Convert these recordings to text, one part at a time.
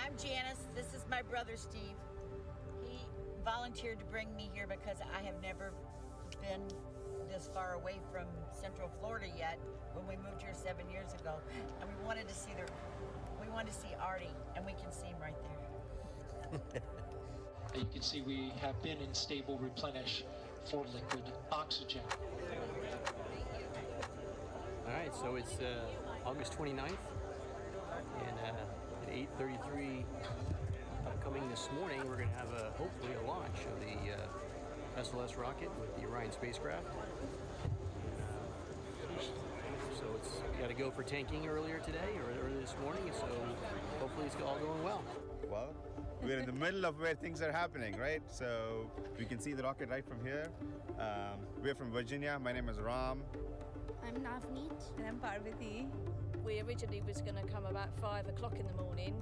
I'm Janice. This is my brother Steve. He volunteered to bring me here because I have never been this far away from Central Florida yet when we moved here 7 years ago. And we wanted to see Artie, and we can see him right there. You can see we have been in stable replenish for liquid oxygen. All right, so it's August 29th, and at 8:33 upcoming this morning, we're going to have hopefully a launch of the SLS rocket with the Orion spacecraft. So it's got to go for tanking earlier today, or earlier this morning, so hopefully it's all going well. Well, we're in the middle of where things are happening, right? So we can see the rocket right from here. We're from Virginia. My name is Ram. I'm Navneet. And I'm Parvati. We originally was going to come about 5 o'clock in the morning,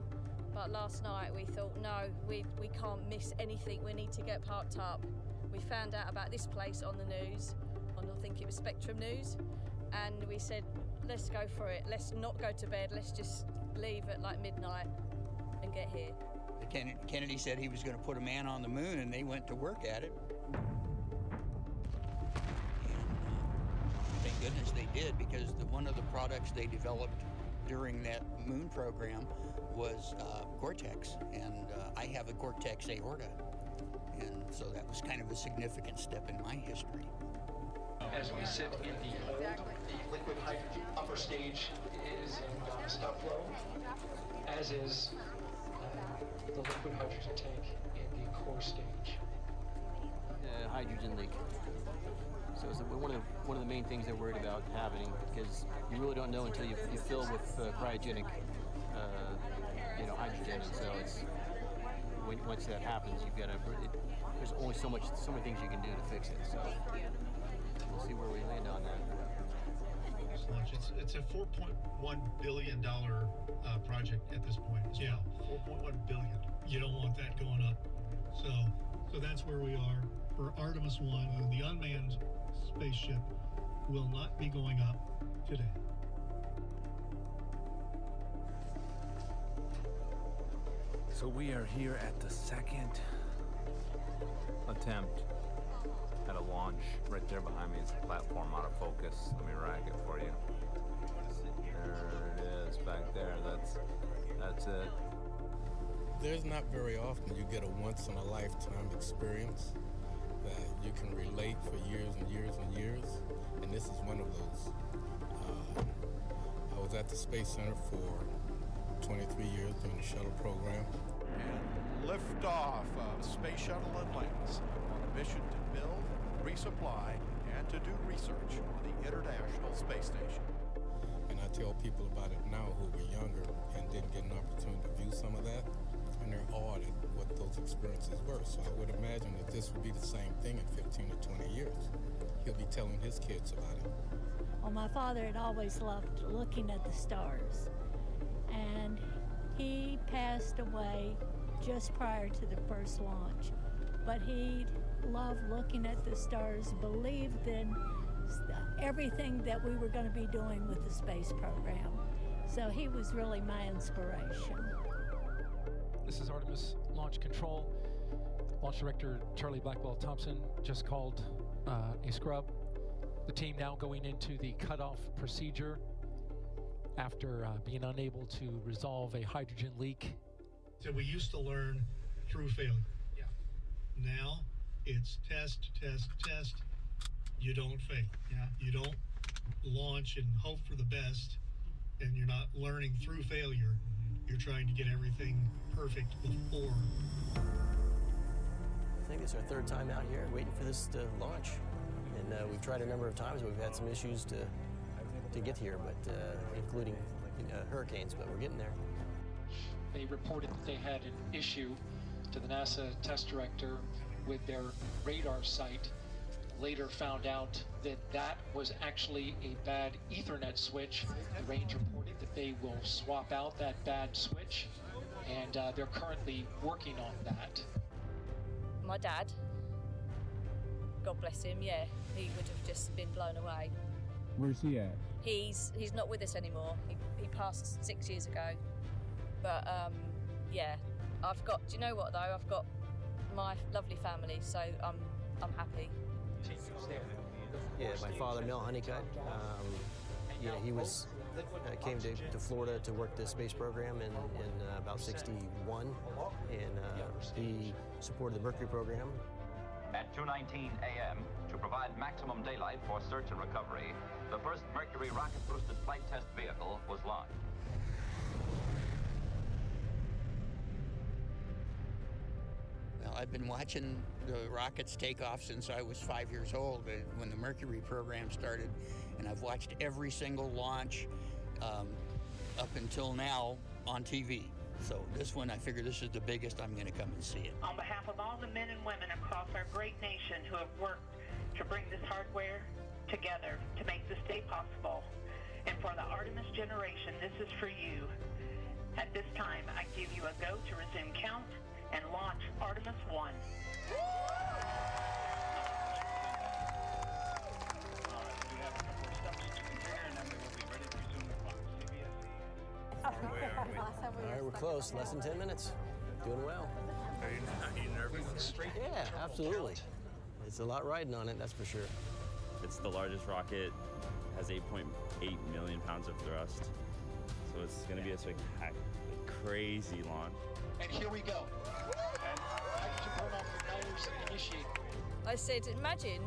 but last night we thought, no, we can't miss anything. We need to get parked up. We found out about this place on the news, I think it was Spectrum News, and we said, let's go for it. Let's not go to bed. Let's just leave at like midnight and get here. Kennedy said he was going to put a man on the moon, and they went to work at it. Thank goodness they did, because one of the products they developed during that moon program was Gore-Tex, and I have a Gore-Tex aorta, and so that was kind of a significant step in my history. As we sit in the hold, the liquid hydrogen upper stage is in stop flow, as is the liquid hydrogen tank in the core stage. Hydrogen leak. So it's one of the main things they're worried about happening, because you really don't know until you fill with cryogenic, hydrogen. And so it's once that happens, you've got to. There's only so many things you can do to fix it. So we'll see where we land on that. It's a $4.1 billion project at this point. Yeah, $4.1 billion. You don't want that going up. So that's where we are for Artemis 1. The unmanned spaceship will not be going up today. So we are here at the second attempt at a launch. Right there behind me is a platform out of focus. Let me rack it for you. There it is back there. That's it. There's not very often you get a once-in-a-lifetime experience that you can relate for years and years and years, and this is one of those. I was at the Space Center for 23 years during the shuttle program. And liftoff of Space Shuttle Atlantis on a mission to build, resupply, and to do research on the International Space Station. And I tell people about it now who were younger and didn't get an opportunity to view some of that, and they're awed at what those experiences were. So I would imagine that this would be the same thing in 15 to 20 years. He'll be telling his kids about it. Well, my father had always loved looking at the stars, and he passed away just prior to the first launch. But he loved looking at the stars, believed in everything that we were going to be doing with the space program. So he was really my inspiration. This is Artemis Launch Control. Launch Director Charlie Blackwell Thompson just called a scrub. The team now going into the cutoff procedure after being unable to resolve a hydrogen leak. So we used to learn through failure. Yeah. Now it's test, test, test. You don't fail. Yeah. You don't launch and hope for the best, and you're not learning through failure. You're trying to get everything perfect before. I think it's our third time out here waiting for this to launch. And we've tried a number of times. We've had some issues to get here, but including hurricanes, but we're getting there. They reported that they had an issue to the NASA test director with their radar sight. Later found out that that was actually a bad Ethernet switch. The range reported that they will swap out that bad switch, and they're currently working on that. My dad, God bless him, yeah, he would have just been blown away. Where's he at? He's not with us anymore. He passed 6 years ago, but yeah, I've got. Do you know what though? I've got my lovely family, so I'm happy. Yeah, my father, Mel Honeycutt. He was came to Florida to work the space program in about '61, and he supported the Mercury program. At 2:19 a.m., to provide maximum daylight for search and recovery, the first Mercury rocket-boosted flight test vehicle was launched. Well, I've been watching the rockets take off since I was 5 years old, when the Mercury program started, and I've watched every single launch up until now on TV. So this one, I figure this is the biggest. I'm going to come and see it. On behalf of all the men and women across our great nation who have worked to bring this hardware together to make this day possible, and for the Artemis generation, this is for you. At this time, I give you a go to resume count and launch Artemis 1. All right, we're close. Less than 10 minutes. Doing well. Are you nervous? Yeah, absolutely. It's a lot riding on it, that's for sure. It's the largest rocket, has 8.8 million pounds of thrust. So it's going to be a crazy launch. And here we go. And hydrogen burn-off propellers initiate. I said, imagine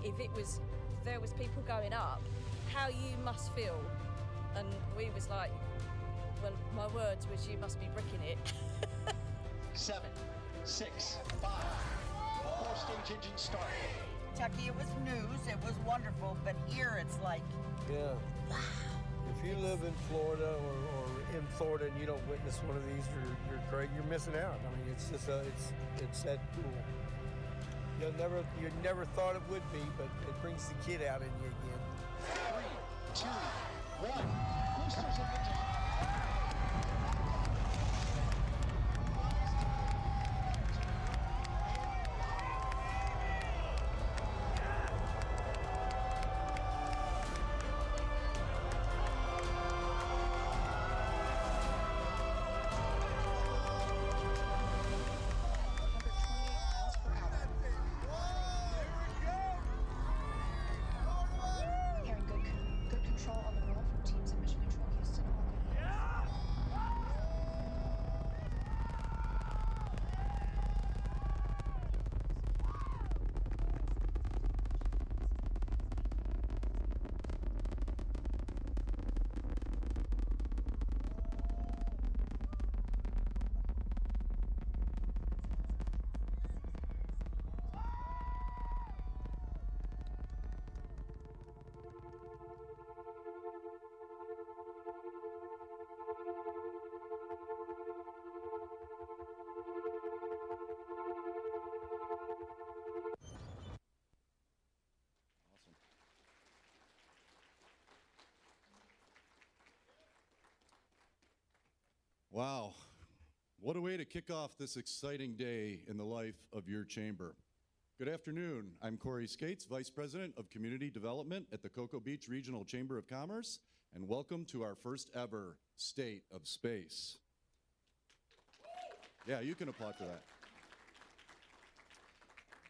if there was people going up, how you must feel. And we was like, well, my words was, you must be bricking it. 7, 6, 5, 4-stage engine start. Chucky, it was news, it was wonderful, but here it's like, yeah. wow. If you live in Florida or in Florida and you don't witness one of these, you're great. You're missing out. I mean, it's just it's that cool. You never thought it would be, but it brings the kid out in you again. 3, 2, 1. Boosters ignition. Wow. What a way to kick off this exciting day in the life of your chamber. Good afternoon. I'm Corey Skates, Vice President of Community Development at the Cocoa Beach Regional Chamber of Commerce, and welcome to our first ever State of Space. Yeah, you can applaud for that.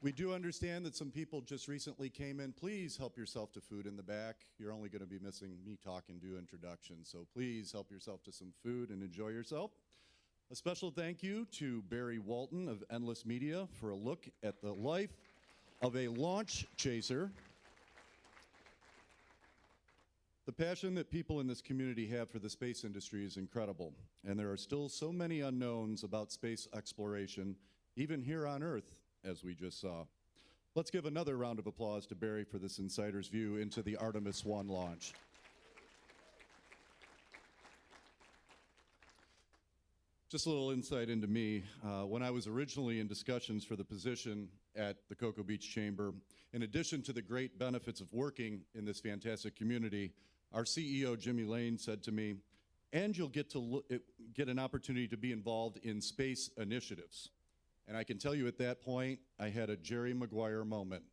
We do understand that some people just recently came in. Please help yourself to food in the back. You're only going to be missing me talk and do introductions, so please help yourself to some food and enjoy yourself. A special thank you to Barry Walton of Endless Media for a look at the life of a launch chaser. The passion that people in this community have for the space industry is incredible, and there are still so many unknowns about space exploration, even here on Earth, as we just saw. Let's give another round of applause to Barry for this insider's view into the Artemis 1 launch. Just a little insight into me. When I was originally in discussions for the position at the Cocoa Beach Chamber, in addition to the great benefits of working in this fantastic community, our CEO, Jimmy Lane, said to me, and you'll get to get an opportunity to be involved in space initiatives. And I can tell you at that point, I had a Jerry Maguire moment.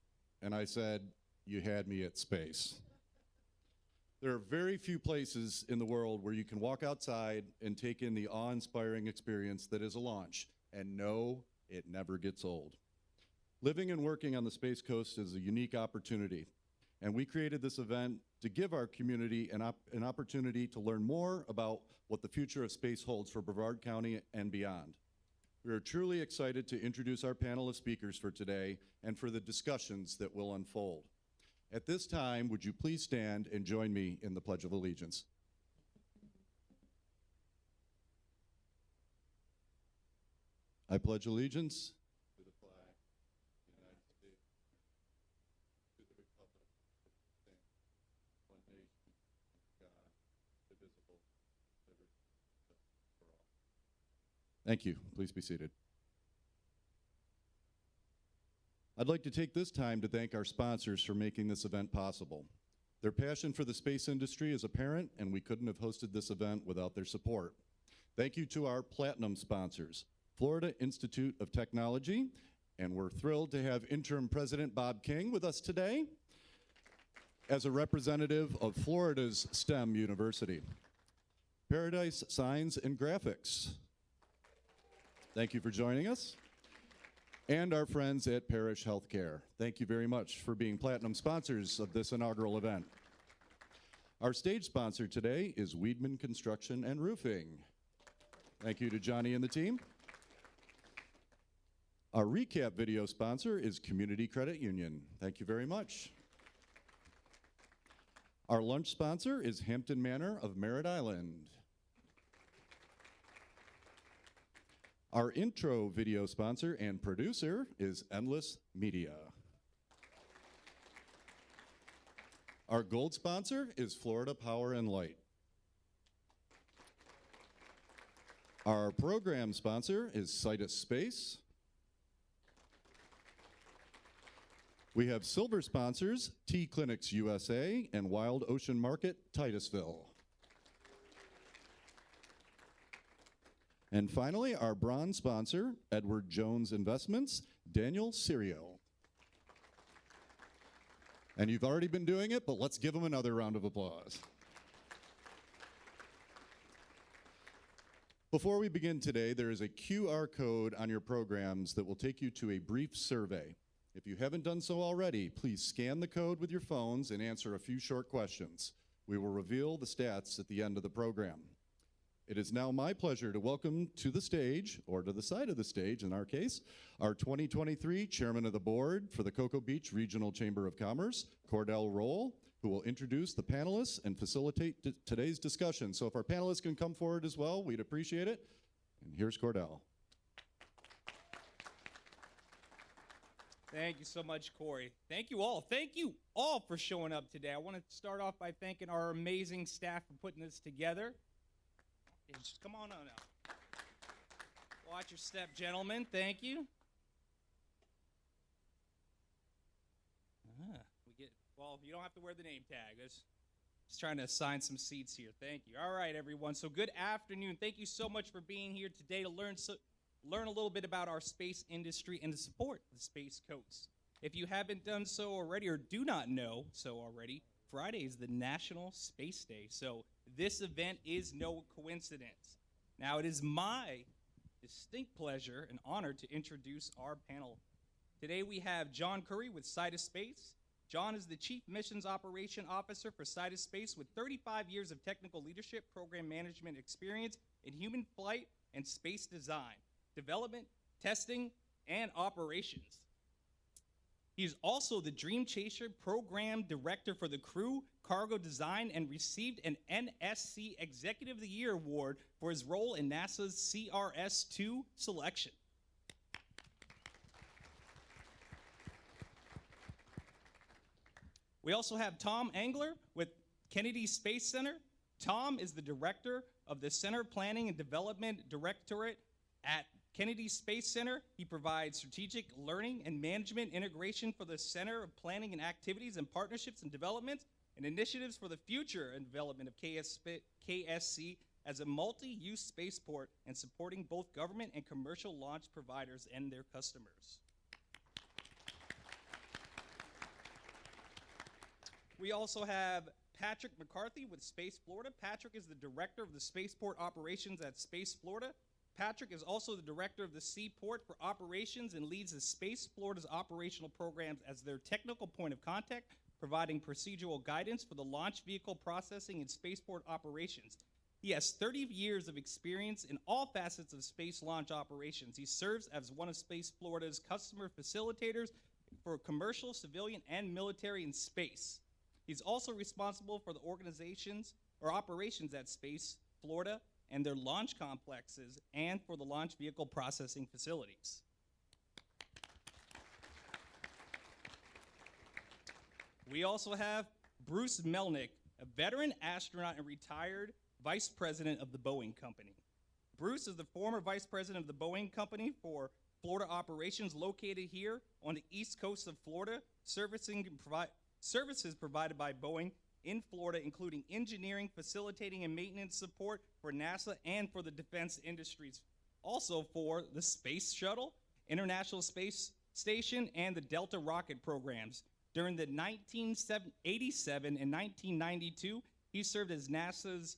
And I said, you had me at space. There are very few places in the world where you can walk outside and take in the awe-inspiring experience that is a launch. And no, it never gets old. Living and working on the Space Coast is a unique opportunity. And we created this event to give our community an opportunity to learn more about what the future of space holds for Brevard County and beyond. We are truly excited to introduce our panel of speakers for today and for the discussions that will unfold. At this time, would you please stand and join me in the Pledge of Allegiance? I pledge allegiance to the flag of the United States, to the republic that stands, one nation, God, indivisible, liberty, and justice for all. Thank you. Please be seated. I'd like to take this time to thank our sponsors for making this event possible. Their passion for the space industry is apparent, and we couldn't have hosted this event without their support. Thank you to our platinum sponsors, Florida Institute of Technology, and we're thrilled to have Interim President Bob King with us today as a representative of Florida's STEM University. Paradise Signs and Graphics. Thank you for joining us. And our friends at Parish Healthcare. Thank you very much for being platinum sponsors of this inaugural event. Our stage sponsor today is Weedman Construction and Roofing. Thank you to Johnny and the team. Our recap video sponsor is Community Credit Union. Thank you very much. Our lunch sponsor is Hampton Manor of Merritt Island. Our intro video sponsor and producer is Endless Media. Our gold sponsor is Florida Power and Light. Our program sponsor is Sidus Space. We have silver sponsors, T-Clinics USA and Wild Ocean Market, Titusville. And finally, our bronze sponsor, Edward Jones Investments, Daniel Sirio. And you've already been doing it, but let's give them another round of applause. Before we begin today, there is a QR code on your programs that will take you to a brief survey. If you haven't done so already, please scan the code with your phones and answer a few short questions. We will reveal the stats at the end of the program. It is now my pleasure to welcome to the stage, or to the side of the stage in our case, our 2023 Chairman of the Board for the Cocoa Beach Regional Chamber of Commerce, Cordell Roll, who will introduce the panelists and facilitate today's discussion. So if our panelists can come forward as well, we'd appreciate it. And here's Cordell. Thank you so much, Corey. Thank you all. Thank you all for showing up today. I want to start off by thanking our amazing staff for putting this together. Just come on out. Watch your step, gentlemen. Thank you. Well, you don't have to wear the name tag. Just trying to assign some seats here. Thank you. All right, everyone. So good afternoon. Thank you so much for being here today to learn a little bit about our space industry and to support the Space Coast. If you haven't done so already or do not know so already, Friday is the National Space Day. So this event is no coincidence. Now, it is my distinct pleasure and honor to introduce our panel. Today we have John Curry with Sidus Space. John is the Chief Missions Operation Officer for Sidus Space with 35 years of technical leadership, program management experience in human flight and space design, development, testing, and operations. He is also the Dream Chaser Program Director for the Crew Cargo Design and received an NSC Executive of the Year Award for his role in NASA's CRS-2 selection. We also have Tom Engler with Kennedy Space Center. Tom is the Director of the Center Planning and Development Directorate at Kennedy Space Center. He provides strategic learning and management integration for the Center of Planning and Activities and Partnerships and Development and initiatives for the future and development of KSC as a multi-use spaceport and supporting both government and commercial launch providers and their customers. We also have Patrick McCarthy with Space Florida. Patrick is the director of the spaceport operations at Space Florida. Patrick is also the director of the Seaport for Operations and leads the Space Florida's operational programs as their technical point of contact, providing procedural guidance for the launch vehicle processing and spaceport operations. He has 30 years of experience in all facets of space launch operations. He serves as one of Space Florida's customer facilitators for commercial, civilian, and military in space. He's also responsible for the organizations or operations at Space Florida and their launch complexes and for the launch vehicle processing facilities. We also have Bruce Melnick, a veteran astronaut and retired vice president of the Boeing Company. Bruce is the former vice president of the Boeing Company for Florida operations located here on the east coast of Florida, services provided by Boeing in Florida, including engineering, facilitating, and maintenance support for NASA and for the defense industries. Also for the Space Shuttle, International Space Station, and the Delta rocket programs. During the 1987 and 1992, he served as NASA's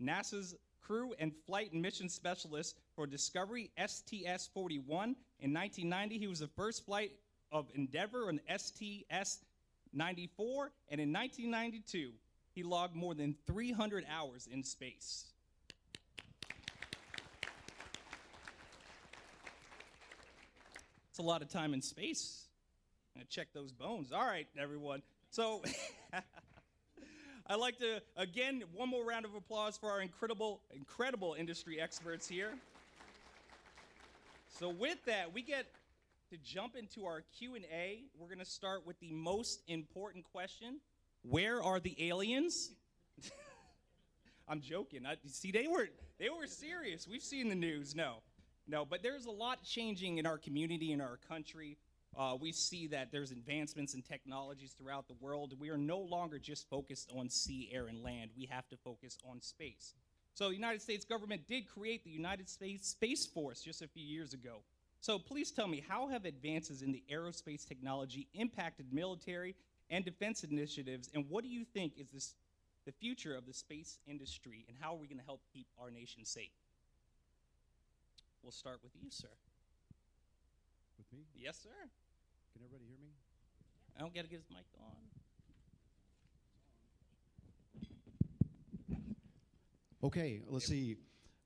NASA's crew and flight and mission specialist for Discovery STS-41. In 1990, he was the first flight of Endeavour on STS-94, and in 1992, he logged more than 300 hours in space. It's a lot of time in space. I'm gonna check those bones. All right, everyone. So I'd like to, again, one more round of applause for our incredible industry experts here. So with that, we get to jump into our Q&A. We're gonna start with the most important question. Where are the aliens? I'm joking. See, they were serious. We've seen the news. No, but there's a lot changing in our community, in our country. We see that there's advancements in technologies throughout the world. We are no longer just focused on sea, air, and land. We have to focus on space. So the United States government did create the United States Space Force just a few years ago. So please tell me, how have advances in the aerospace technology impacted military and defense initiatives, and what do you think is the future of the space industry, and how are we going to help keep our nation safe? We'll start with you, sir. With me? Yes, sir. Can everybody hear me? I don't got to get his mic on. Okay, let's see.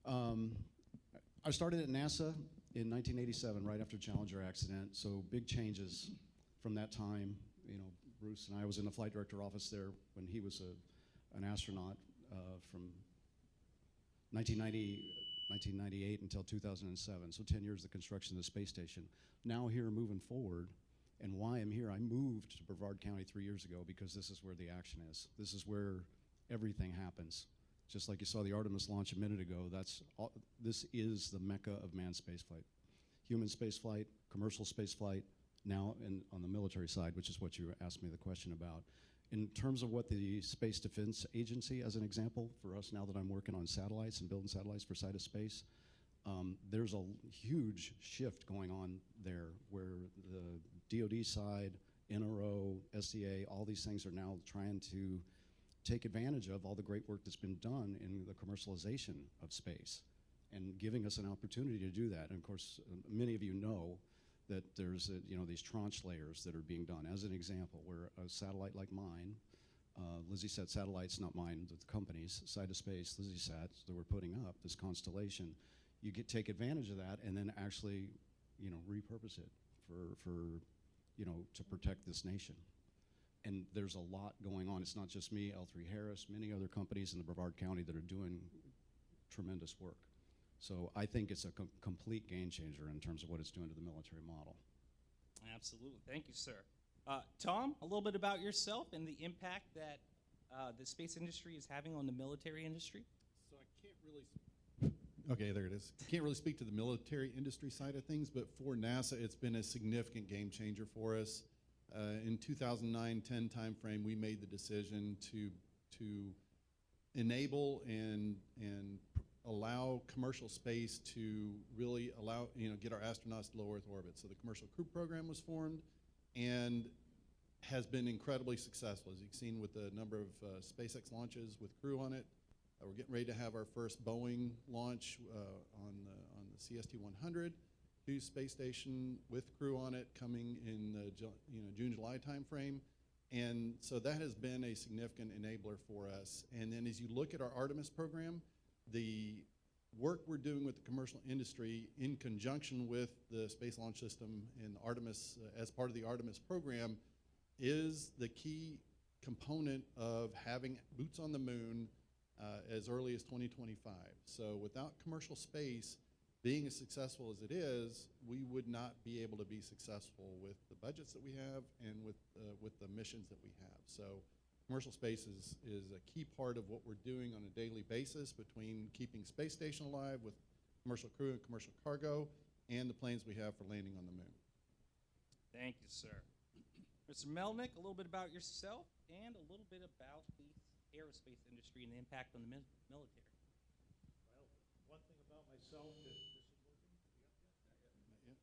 I started at NASA in 1987, right after the Challenger accident, so big changes from that time. You know, Bruce and I was in the flight director office there when he was an astronaut from 1998 until 2007, so 10 years of the construction of the space station. Now here moving forward, and why I'm here, I moved to Brevard County 3 years ago because this is where the action is. This is where everything happens. Just like you saw the Artemis launch a minute ago, this is the mecca of manned spaceflight. Human spaceflight, commercial spaceflight, now on the military side, which is what you asked me the question about. In terms of what the Space Defense Agency, as an example, for us now that I'm working on satellites and building satellites for Sidus Space, there's a huge shift going on there where the DoD side, NRO, SDA, all these things are now trying to take advantage of all the great work that's been done in the commercialization of space and giving us an opportunity to do that. And of course, many of you know that there's these tranche layers that are being done. As an example, where a satellite like mine, LizzieSat satellites, not mine, the company's, Sidus Space, LizzieSat, that we're putting up, this constellation, you take advantage of that and then actually, repurpose it for to protect this nation. And there's a lot going on. It's not just me, L3Harris, many other companies in the Brevard County that are doing tremendous work. So I think it's a complete game changer in terms of what it's doing to the military model. Absolutely. Thank you, sir. Tom, a little bit about yourself and the impact that the space industry is having on the military industry. So I can't really... Okay, there it is. Can't really speak to the military industry side of things, but for NASA, it's been a significant game changer for us. In 2009-10 timeframe, we made the decision to enable and allow commercial space to really allow, get our astronauts to low Earth orbit. So the Commercial Crew Program was formed, and has been incredibly successful, as you've seen with the number of SpaceX launches with crew on it. We're getting ready to have our first Boeing launch on the CST-100 to space station with crew on it coming in the June, July timeframe. And so that has been a significant enabler for us. And then as you look at our Artemis program, the work we're doing with the commercial industry in conjunction with the Space Launch System and Artemis, as part of the Artemis program, is the key component of having boots on the moon as early as 2025. So without commercial space being as successful as it is, we would not be able to be successful with the budgets that we have and with the missions that we have. So commercial space is a key part of what we're doing on a daily basis between keeping space station alive with commercial crew and commercial cargo and the planes we have for landing on the moon. Thank you, sir. Mr. Melnick, a little bit about yourself and a little bit about the aerospace industry and the impact on the military. Well, one thing about myself, this is working.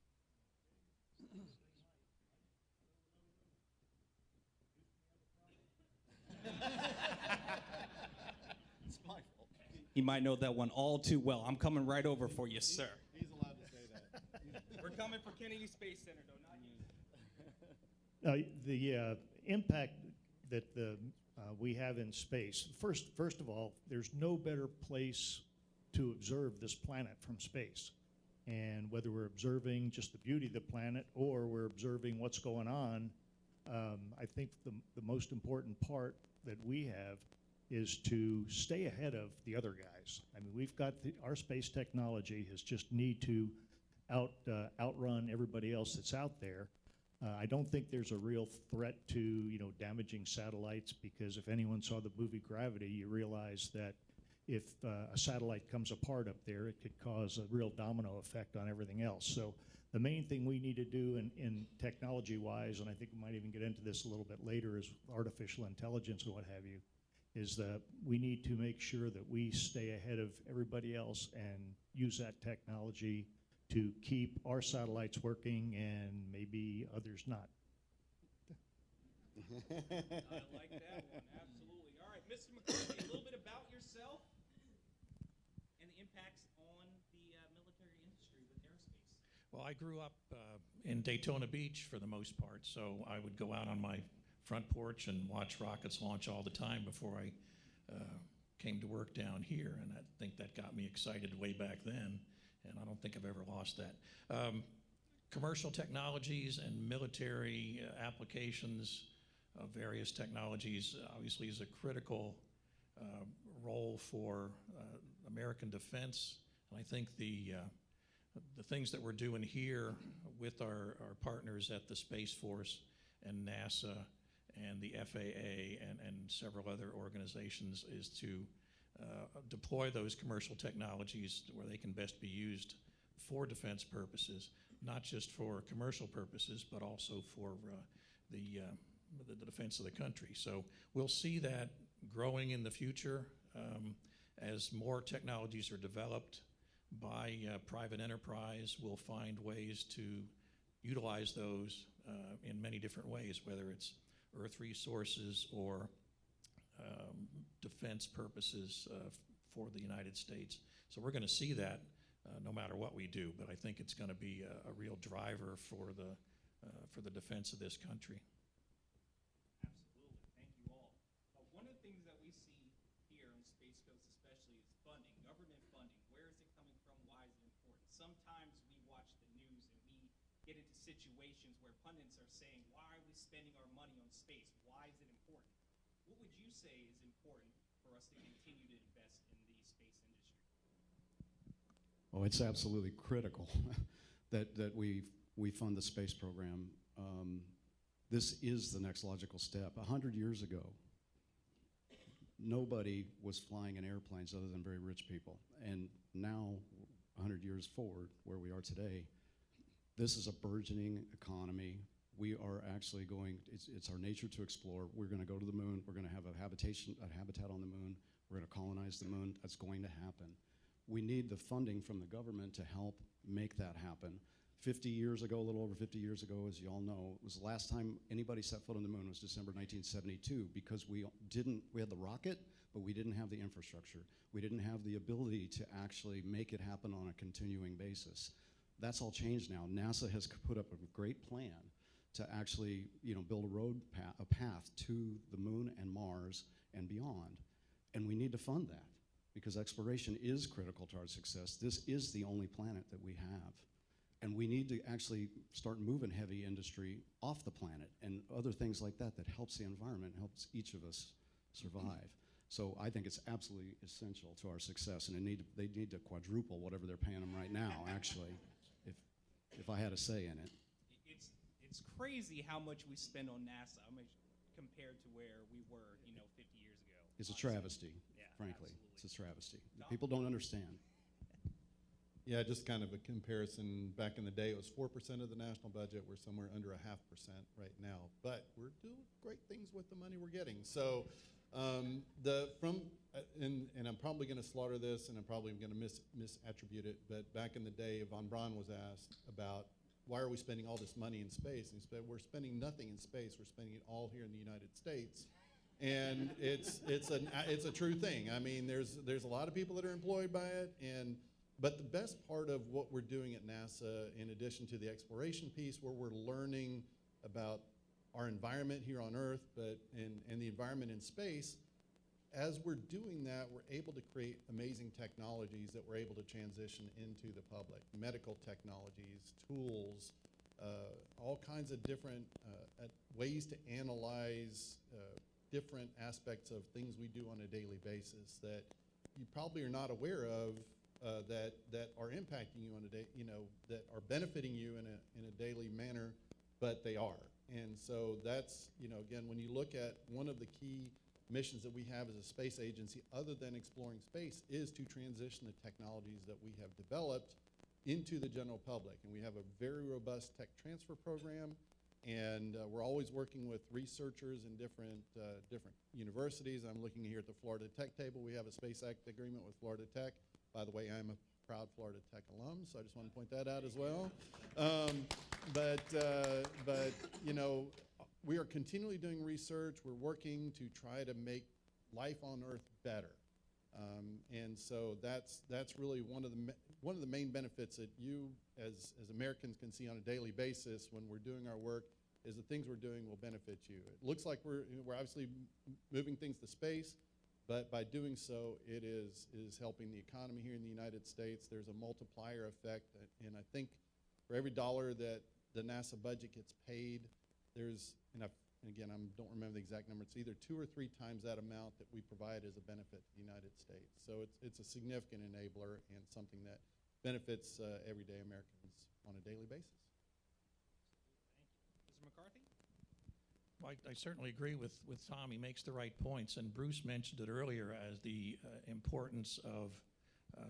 It's my fault. He might know that one all too well. I'm coming right over for you, sir. He's allowed to say that. We're coming for Kennedy Space Center, though, not you. The impact that we have in space, first of all, there's no better place to observe this planet from space. And whether we're observing just the beauty of the planet or we're observing what's going on, I think the most important part that we have is to stay ahead of the other guys. I mean, we've got our space technology has just need to outrun everybody else that's out there. I don't think there's a real threat to damaging satellites, because if anyone saw the movie Gravity, you realize that if a satellite comes apart up there, it could cause a real domino effect on everything else. So the main thing we need to do in technology-wise, and I think we might even get into this a little bit later, is artificial intelligence and what have you, is that we need to make sure that we stay ahead of everybody else and use that technology to keep our satellites working and maybe others not. I like that one, absolutely. All right, Mr. McCarthy, a little bit about yourself and the impacts on the military industry with aerospace. Well, I grew up in Daytona Beach for the most part, so I would go out on my front porch and watch rockets launch all the time before I came to work down here, and I think that got me excited way back then, and I don't think I've ever lost that. Commercial technologies and military applications of various technologies obviously is a critical role for American defense, and I think the things that we're doing here with our partners at the Space Force and NASA and the FAA and several other organizations is to deploy those commercial technologies where they can best be used for defense purposes, not just for commercial purposes, but also for the defense of the country. So we'll see that growing in the future as more technologies are developed by private enterprise. We'll find ways to utilize those in many different ways, whether it's Earth resources or defense purposes for the United States. So we're going to see that no matter what we do, but I think it's going to be a real driver for the defense of this country. Absolutely, thank you all. One of the things that we see here on Space Coast especially is funding, government funding. Where is it coming from? Why is it important? Sometimes we watch the news and we get into situations where pundits are saying, why are we spending our money on space? Why is it important? What would you say is important for us to continue to invest in the space industry? Oh, it's absolutely critical that we fund the space program. This is the next logical step. 100 years ago, nobody was flying in airplanes other than very rich people. And now, 100 years forward, where we are today, this is a burgeoning economy. We are actually going, it's our nature to explore. We're going to go to the moon. We're going to have a habitat on the moon. We're going to colonize the moon. That's going to happen. We need the funding from the government to help make that happen. 50 years ago, a little over 50 years ago, as you all know, it was the last time anybody set foot on the moon was December 1972, because we had the rocket, but we didn't have the infrastructure. We didn't have the ability to actually make it happen on a continuing basis. That's all changed now. NASA has put up a great plan to actually, build a path to the moon and Mars and beyond. And we need to fund that, because exploration is critical to our success. This is the only planet that we have. And we need to actually start moving heavy industry off the planet and other things like that that helps the environment, helps each of us survive. So I think it's absolutely essential to our success, and they need to quadruple whatever they're paying them right now, actually, if I had a say in it. It's crazy how much we spend on NASA compared to where we were, 50 years ago. It's a travesty, frankly. Absolutely. It's a travesty. People don't understand. Yeah, just kind of a comparison. Back in the day, it was 4% of the national budget. We're somewhere under 0.5% right now, but we're doing great things with the money we're getting. So, and I'm probably going to slaughter this, and I'm probably going to misattribute it. But back in the day, von Braun was asked about why are we spending all this money in space, and he said, we're spending nothing in space. We're spending it all here in the United States. And it's a true thing. I mean, there's a lot of people that are employed by it, but the best part of what we're doing at NASA, in addition to the exploration piece, where we're learning about our environment here on Earth, and the environment in space, as we're doing that, we're able to create amazing technologies that we're able to transition into the public. Medical technologies, tools, all kinds of different ways to analyze different aspects of things we do on a daily basis that you probably are not aware of, that are impacting you on a day, that are benefiting you in a daily manner, but they are. And so that's, again, when you look at one of the key missions that we have as a space agency, other than exploring space, is to transition the technologies that we have developed into the general public. And we have a very robust tech transfer program, and we're always working with researchers in different universities. I'm looking here at the Florida Tech table. We have a Space Act agreement with Florida Tech. By the way, I'm a proud Florida Tech alum, so I just want to point that out as well. But we are continually doing research. We're working to try to make life on Earth better. And so that's really one of the main benefits that you as Americans can see on a daily basis when we're doing our work, is the things we're doing will benefit you. It looks like we're obviously moving things to space, but by doing so, it is helping the economy here in the United States. There's a multiplier effect, and I think for every dollar that the NASA budget gets paid, there's, and again, I don't remember the exact number, it's either 2 or 3 times that amount that we provide as a benefit to the United States. So it's a significant enabler and something that benefits everyday Americans on a daily basis. Mr. McCarthy? Well, I certainly agree with Tom. He makes the right points, and Bruce mentioned it earlier as the importance of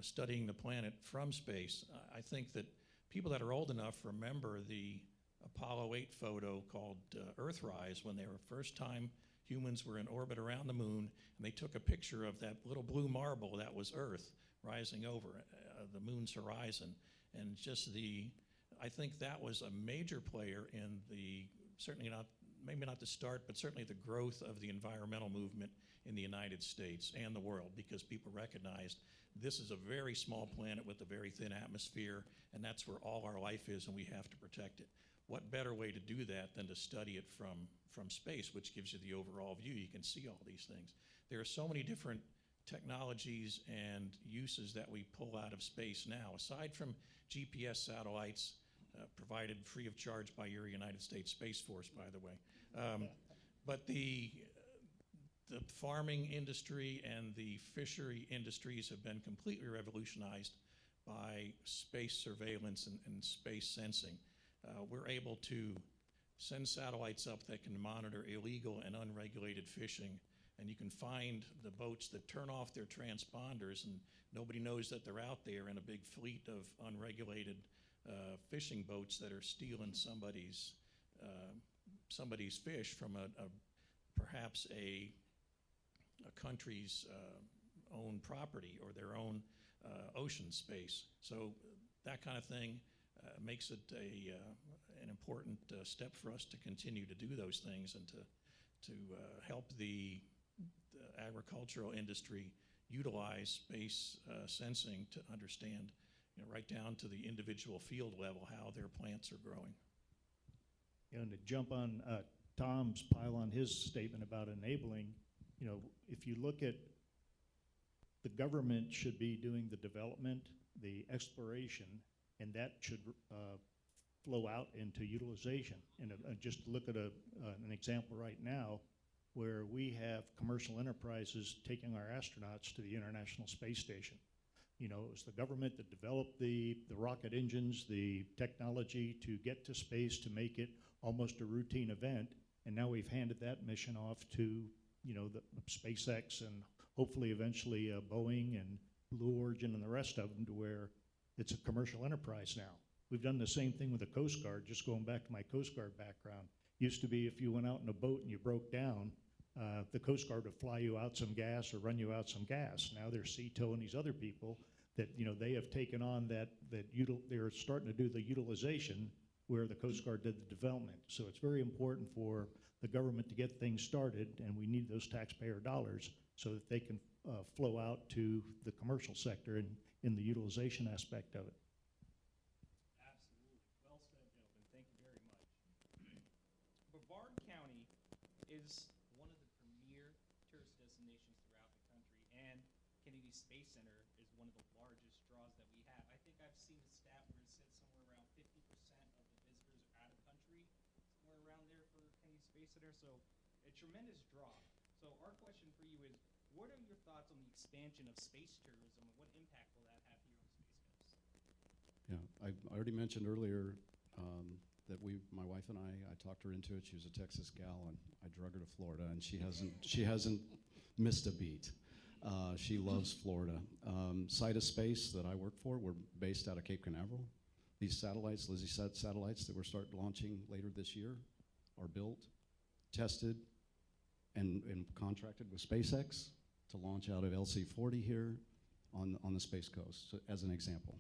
studying the planet from space. I think that people that are old enough remember the Apollo 8 photo called Earthrise, when they were first time humans were in orbit around the moon, and they took a picture of that little blue marble that was Earth rising over the moon's horizon. And just I think that was a major player in certainly not, maybe not the start, but certainly the growth of the environmental movement in the United States and the world, because people recognized this is a very small planet with a very thin atmosphere, and that's where all our life is, and we have to protect it. What better way to do that than to study it from space, which gives you the overall view. You can see all these things. There are so many different technologies and uses that we pull out of space now, aside from GPS satellites provided free of charge by your United States Space Force, by the way. But the farming industry and the fishery industries have been completely revolutionized by space surveillance and space sensing. We're able to send satellites up that can monitor illegal and unregulated fishing, and you can find the boats that turn off their transponders, and nobody knows that they're out there in a big fleet of unregulated fishing boats that are stealing somebody's fish from perhaps a country's own property or their own ocean space. So that kind of thing. makes it an important step for us to continue to do those things and to help the agricultural industry utilize space sensing to understand, right down to the individual field level, how their plants are growing. And to jump on Tom's pile on his statement about enabling, if you look at the government should be doing the development, the exploration, and that should flow out into utilization. And just look at an example right now where we have commercial enterprises taking our astronauts to the International Space Station. It was the government that developed the rocket engines, the technology to get to space to make it almost a routine event, and now we've handed that mission off to the SpaceX and hopefully eventually Boeing and Blue Origin and the rest of them, to where it's a commercial enterprise now. We've done the same thing with the Coast Guard, just going back to my Coast Guard background. Used to be if you went out in a boat and you broke down, the Coast Guard would fly you out some gas or run you out some gas. Now there's Sea-Tow and these other people that they have taken on they're starting to do the utilization where the Coast Guard did the development. So it's very important for the government to get things started, and we need those taxpayer dollars so that they can flow out to the commercial sector in the utilization aspect of it. Absolutely. Well said, gentlemen. Thank you very much. Brevard County is one of the premier tourist destinations throughout the country, and Kennedy Space Center is one of the largest draws that we have. I think I've seen a stat where it said somewhere around 50% of the visitors are out of country, somewhere around there for Kennedy Space Center, so a tremendous draw. So our question for you is, what are your thoughts on the expansion of space tourism, and what impact will that have here on Space Coast? Yeah, I already mentioned earlier that my wife and I talked her into it. She was a Texas gal, and I drug her to Florida, and she hasn't missed a beat. She loves Florida. Sidus Space that I work for, we're based out of Cape Canaveral. These satellites, LizzieSat satellites that we're starting launching later this year, are built, tested, and contracted with SpaceX to launch out of LC-40 here on the Space Coast, so, as an example.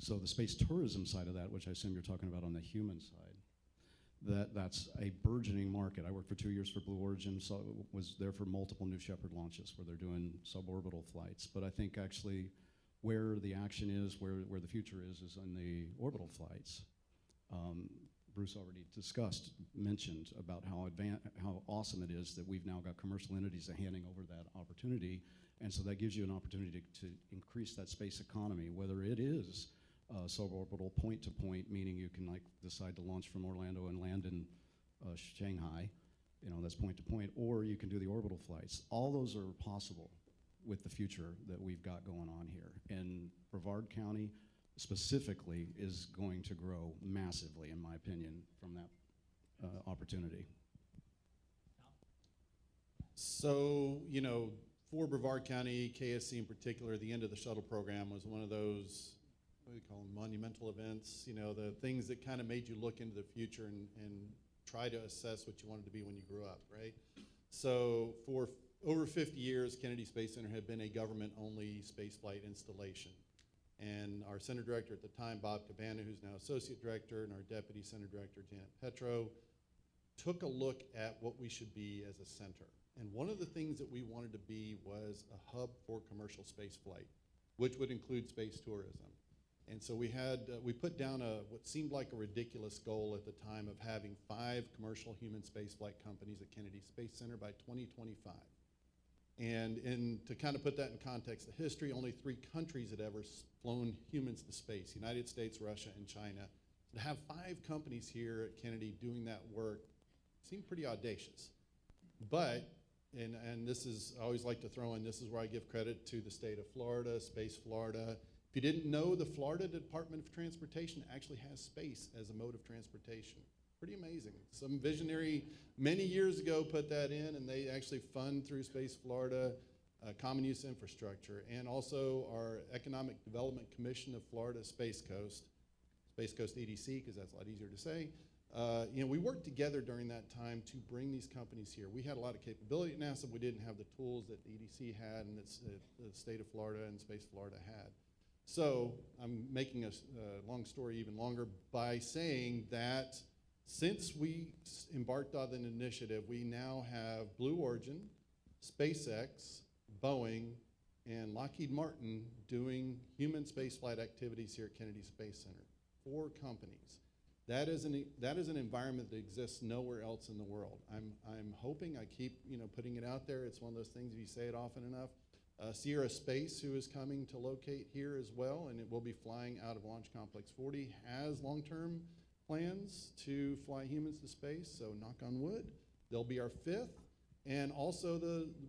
So the space tourism side of that, which I assume you're talking about on the human side, that's a burgeoning market. I worked for 2 years for Blue Origin, so was there for multiple New Shepard launches where they're doing suborbital flights. But I think actually where the action is, where the future is in the orbital flights. Bruce already mentioned about how awesome it is that we've now got commercial entities handing over that opportunity, and so that gives you an opportunity to increase that space economy, whether it is suborbital point-to-point, meaning you can decide to launch from Orlando and land in Shanghai, that's point-to-point, or you can do the orbital flights. All those are possible with the future that we've got going on here, and Brevard County specifically is going to grow massively, in my opinion, from that opportunity. So, for Brevard County, KSC in particular, the end of the shuttle program was one of those, what do you call them, monumental events, the things that kind of made you look into the future and try to assess what you wanted to be when you grew up, right? So for over 50 years, Kennedy Space Center had been a government-only spaceflight installation. And our center director at the time, Bob Cabana, who's now associate director, and our deputy center director, Janet Petro, took a look at what we should be as a center. And one of the things that we wanted to be was a hub for commercial space flight, which would include space tourism. And so we put down what seemed like a ridiculous goal at the time of having 5 commercial human spaceflight companies at Kennedy Space Center by 2025. And to kind of put that in context, the history, only 3 countries had ever flown humans to space: United States, Russia, and China. To have 5 companies here at Kennedy doing that work seemed pretty audacious. But, and this is, I always like to throw in, this is where I give credit to the state of Florida, Space Florida. If you didn't know, the Florida Department of Transportation actually has space as a mode of transportation. Pretty amazing. Some visionary many years ago put that in, and they actually fund through Space Florida common use infrastructure, and also our Economic Development Commission of Florida, Space Coast EDC, because that's a lot easier to say. We worked together during that time to bring these companies here. We had a lot of capability at NASA. We didn't have the tools that the EDC had and that the state of Florida and Space Florida had. So I'm making a long story even longer by saying that since we embarked on an initiative, we now have Blue Origin, SpaceX, Boeing, and Lockheed Martin doing human spaceflight activities here at Kennedy Space Center. 4 companies. That is an environment that exists nowhere else in the world. I'm hoping, I keep putting it out there. It's one of those things, if you say it often enough. Sierra Space, who is coming to locate here as well, and it will be flying out of Launch Complex 40, has long-term plans to fly humans to space, so knock on wood. They'll be our 5th. And also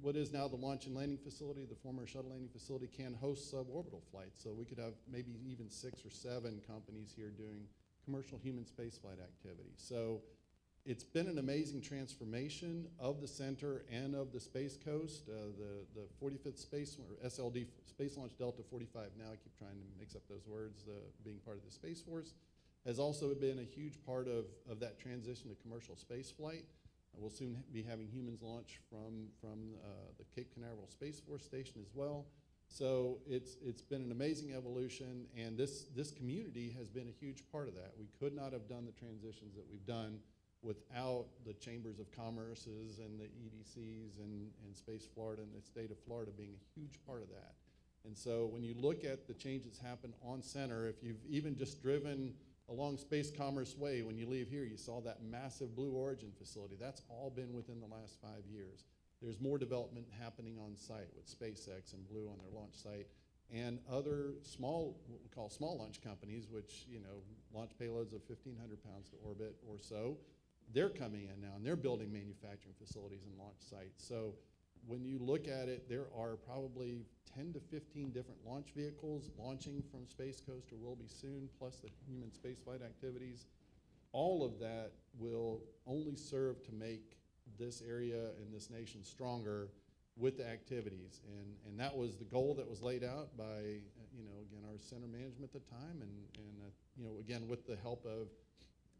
what is now the Launch and Landing Facility, the former shuttle landing facility, can host suborbital flights. So we could have maybe even 6 or 7 companies here doing commercial human spaceflight activity. So it's been an amazing transformation of the center and of the Space Coast. The 45th Space, or SLD, Space Launch Delta 45, now I keep trying to mix up those words, being part of the Space Force, has also been a huge part of that transition to commercial space flight. We'll soon be having humans launch from the Cape Canaveral Space Force Station as well. So it's been an amazing evolution, and this community has been a huge part of that. We could not have done the transitions that we've done without the Chambers of Commerce's and the EDCs and Space Florida and the state of Florida being a huge part of that. And so when you look at the changes happen on center, if you've even just driven along Space Commerce Way, when you leave here, you saw that massive Blue Origin facility. That's all been within the last 5 years. There's more development happening on site with SpaceX and Blue on their launch site, and other small, what we call small launch companies, which launch payloads of 1,500 pounds to orbit or so. They're coming in now, and they're building manufacturing facilities and launch sites. So when you look at it, there are probably 10 to 15 different launch vehicles launching from Space Coast, or will be soon, plus the human spaceflight activities. All of that will only serve to make this area and this nation stronger with the activities. And that was the goal that was laid out by, again, our center management at the time, and again, with the help of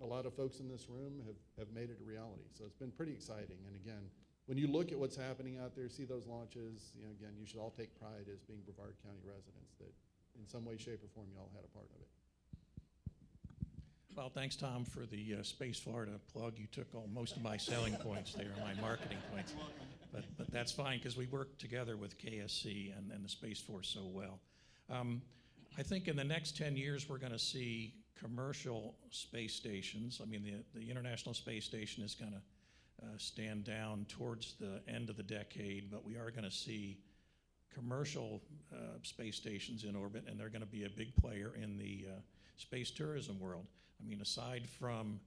a lot of folks in this room have made it a reality. So it's been pretty exciting. And again, when you look at what's happening out there, see those launches, again, you should all take pride as being Brevard County residents that in some way, shape, or form, you all had a part of it. Well, thanks, Tom, for the Space Florida plug. You took most of my selling points there, my marketing points. But that's fine, because we work together with KSC and the Space Force so well. I think in the next 10 years, we're going to see commercial space stations. I mean, the International Space Station is going to stand down towards the end of the decade, but we are going to see commercial space stations in orbit, and they're going to be a big player in the space tourism world. I mean, aside from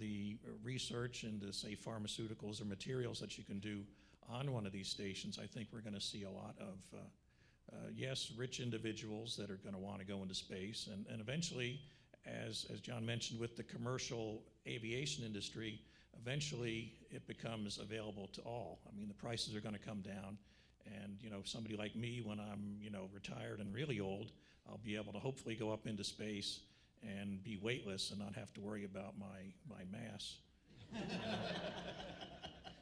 the research into, say, pharmaceuticals or materials that you can do on one of these stations, I think we're going to see a lot of, yes, rich individuals that are going to want to go into space, and eventually, as John mentioned, with the commercial aviation industry, eventually it becomes available to all. I mean, the prices are going to come down, and somebody like me, when I'm retired and really old, I'll be able to hopefully go up into space and be weightless and not have to worry about my mass.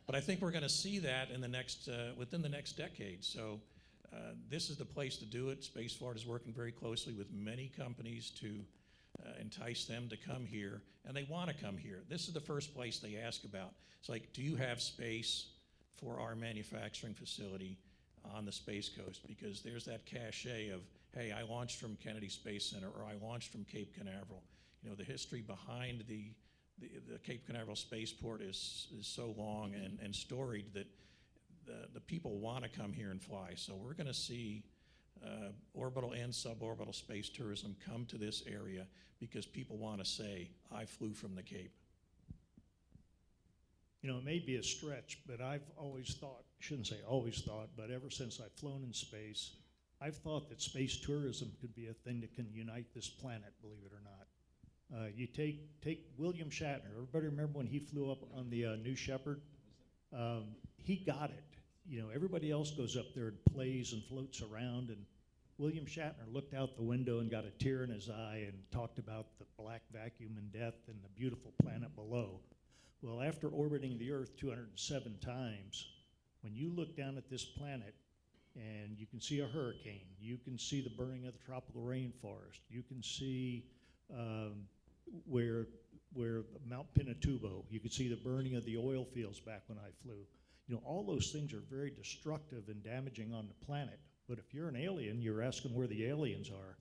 But I think we're going to see that in the next within the next decade. So this is the place to do it. Space Florida is working very closely with many companies to entice them to come here, and they want to come here. This is the first place they ask about. It's like, do you have space for our manufacturing facility on the Space Coast? Because there's that cachet of, hey, I launched from Kennedy Space Center, or I launched from Cape Canaveral. The history behind the Cape Canaveral spaceport is so long and storied that the people want to come here and fly. So we're going to see orbital and suborbital space tourism come to this area because people want to say, I flew from the Cape. It may be a stretch, but I've always thought, shouldn't say always thought, but ever since I've flown in space, I've thought that space tourism could be a thing that can unite this planet, believe it or not. You take William Shatner. Everybody remember when he flew up on the New Shepard? He got it. Everybody else goes up there and plays and floats around, and William Shatner looked out the window and got a tear in his eye and talked about the black vacuum and death and the beautiful planet below. Well, after orbiting the Earth 207 times, when you look down at this planet, and you can see a hurricane. You can see the burning of the tropical rainforest. You can see where Mount Pinatubo. You can see the burning of the oil fields back when I flew. You know, all those things are very destructive and damaging on the planet. But if you're an alien, you're asking where the aliens are.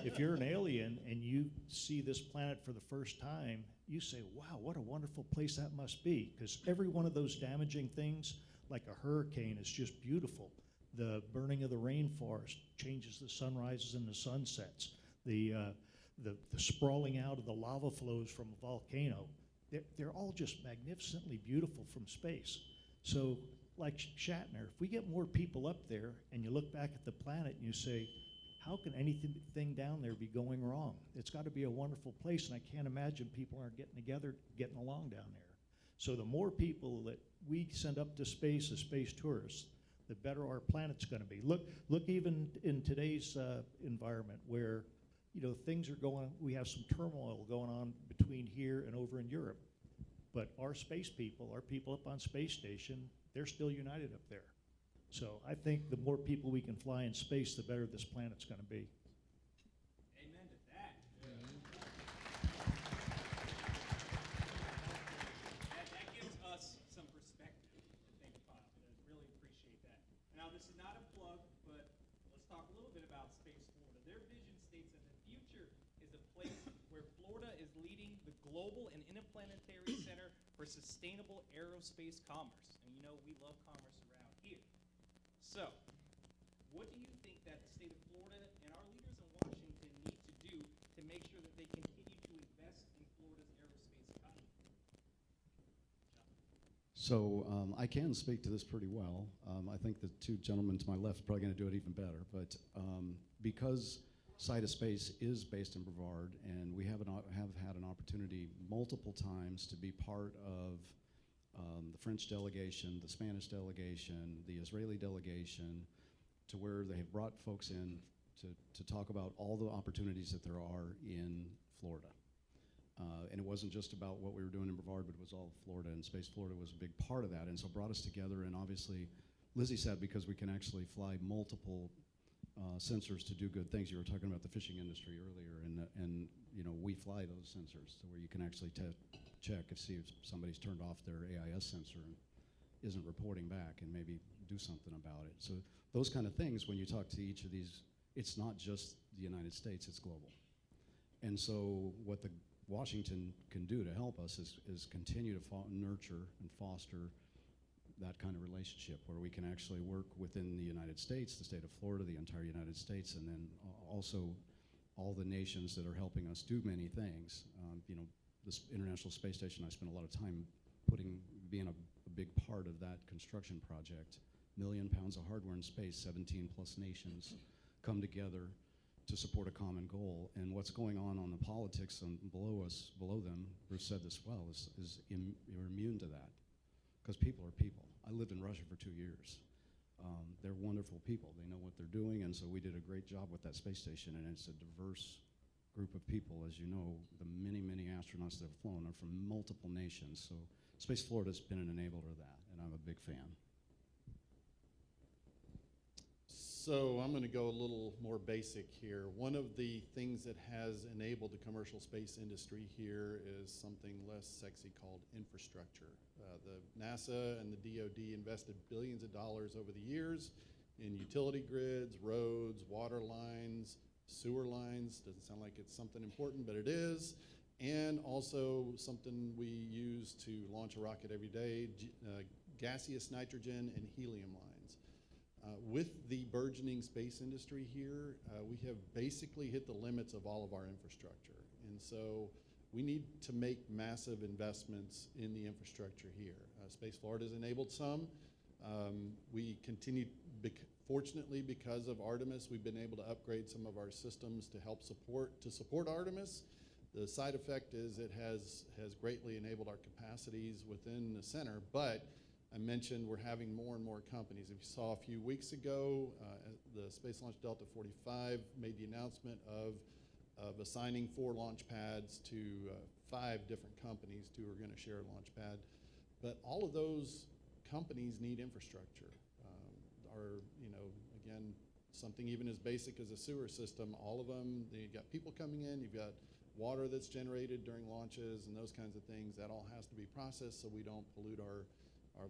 If you're an alien and you see this planet for the first time, you say, wow, what a wonderful place that must be. Because every one of those damaging things, like a hurricane, is just beautiful. The burning of the rainforest changes the sunrises and the sunsets. The sprawling out of the lava flows from a volcano. They're all just magnificently beautiful from space. So, like Shatner, if we get more people up there and you look back at the planet and you say, how can anything down there be going wrong? It's got to be a wonderful place, and I can't imagine people aren't getting together, getting along down there. So the more people that we send up to space as space tourists, the better our planet's going to be. Look even in today's environment where, you know, things are going, we have some turmoil going on between here and over in Europe. But our space people, our people up on space station, they're still united up there. So I think the more people we can fly in space, the better this planet's going to be. Amen to that. That gives us some perspective to think about. I really appreciate that. Now, this is not a plug, but let's talk a little bit about Space Florida. Their vision states that the future is a place where Florida is leading the global and interplanetary center for sustainable aerospace commerce. And you know, we love commerce around here. So, what do you think that the state of Florida and our leaders in Washington need to do to make sure that they continue to invest in Florida's aerospace economy? So I can speak to this pretty well. I think the two gentlemen to my left are probably going to do it even better. But because Site of Space is based in Brevard, and we have had an opportunity multiple times to be part of the French delegation, the Spanish delegation, the Israeli delegation, to where they have brought folks in to talk about all the opportunities that there are in Florida. And it wasn't just about what we were doing in Brevard, but it was all Florida, and Space Florida was a big part of that. And so brought us together, and obviously, Lizzie said, because we can actually fly multiple sensors to do good things. You were talking about the fishing industry earlier, and you know, we fly those sensors to where you can actually check and see if somebody's turned off their AIS sensor and isn't reporting back, and maybe do something about it. So those kind of things, when you talk to each of these, it's not just the United States, it's global. And so what the Washington can do to help us is continue to nurture and foster that kind of relationship where we can actually work within the United States, the state of Florida, the entire United States, and then also all the nations that are helping us do many things. You know, this International Space Station, I spent a lot of time being a big part of that construction project. £1 million of hardware in space, 17 plus nations come together to support a common goal. And what's going on the politics below them, Bruce said this well, is you're immune to that. Because people are people. I lived in Russia for 2 years. They're wonderful people. They know what they're doing, and so we did a great job with that space station, and it's a diverse group of people. As you know, the many, many astronauts that have flown are from multiple nations, so Space Florida's been an enabler of that, and I'm a big fan. So I'm going to go a little more basic here. One of the things that has enabled the commercial space industry here is something less sexy called infrastructure. The NASA and the DoD invested billions of dollars over the years in utility grids, roads, water lines, sewer lines. Doesn't sound like it's something important, but it is. And also something we use to launch a rocket every day, gaseous nitrogen and helium lines. With the burgeoning space industry here, we have basically hit the limits of all of our infrastructure. And so we need to make massive investments in the infrastructure here. Space Florida has enabled some. We continue, fortunately, because of Artemis, we've been able to upgrade some of our systems to help support Artemis. The side effect is it has greatly enabled our capacities within the center, but I mentioned we're having more and more companies. If you saw a few weeks ago, the Space Launch Delta 45 made the announcement of assigning 4 launch pads to 5 different companies. 2 are going to share a launch pad. But all of those companies need infrastructure. again, something even as basic as a sewer system, all of them, you've got people coming in, you've got water that's generated during launches and those kinds of things. That all has to be processed so we don't pollute our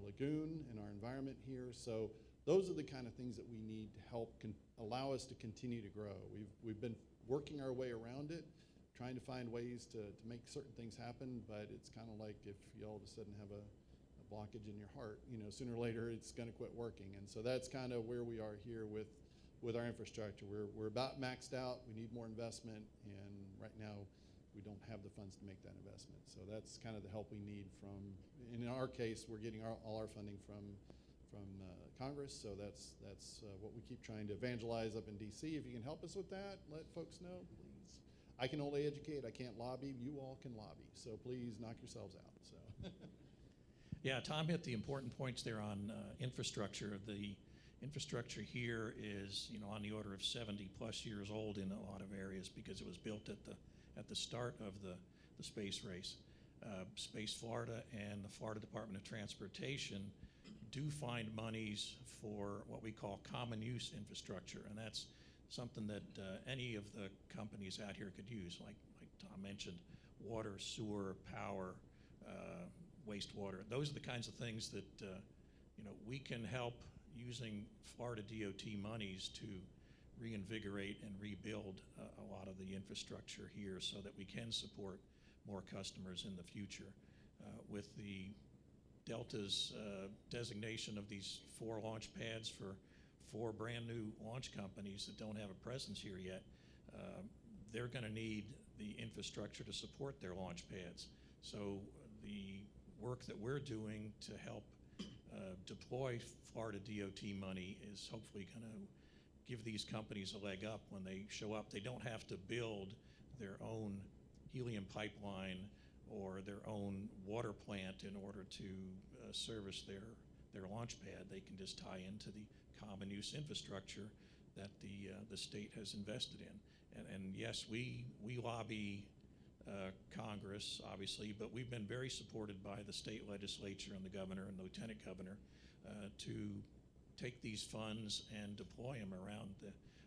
lagoon and our environment here. So those are the kind of things that we need to help allow us to continue to grow. We've been working our way around it, trying to find ways to make certain things happen, but it's kind of like if you all of a sudden have a blockage in your heart, you know, sooner or later it's going to quit working. And so that's kind of where we are here with our infrastructure. We're about maxed out. We need more investment, and right now we don't have the funds to make that investment. So that's kind of the help we need from, and in our case, we're getting all our funding from Congress. So that's what we keep trying to evangelize up in DC. If you can help us with that, let folks know, please. I can only educate, I can't lobby. You all can lobby. So please knock yourselves out. So. Yeah, Tom hit the important points there on infrastructure. The infrastructure here is, you know, on the order of 70 plus years old in a lot of areas because it was built at the start of the space race. Space Florida and the Florida Department of Transportation do find monies for what we call common use infrastructure, and that's something that any of the companies out here could use, like Tom mentioned, water, sewer, power, wastewater. Those are the kinds of things that you know, we can help using Florida DOT monies to reinvigorate and rebuild a lot of the infrastructure here so that we can support more customers in the future. With the Delta's designation of these 4 launch pads for 4 brand new launch companies that don't have a presence here yet, they're going to need the infrastructure to support their launch pads. So the work that we're doing to help deploy Florida DOT money is hopefully going to give these companies a leg up when they show up. They don't have to build their own helium pipeline or their own water plant in order to service their launch pad. They can just tie into the common use infrastructure that the state has invested in. And yes, we lobby Congress, obviously, but we've been very supported by the state legislature and the governor and lieutenant governor to take these funds and deploy them around,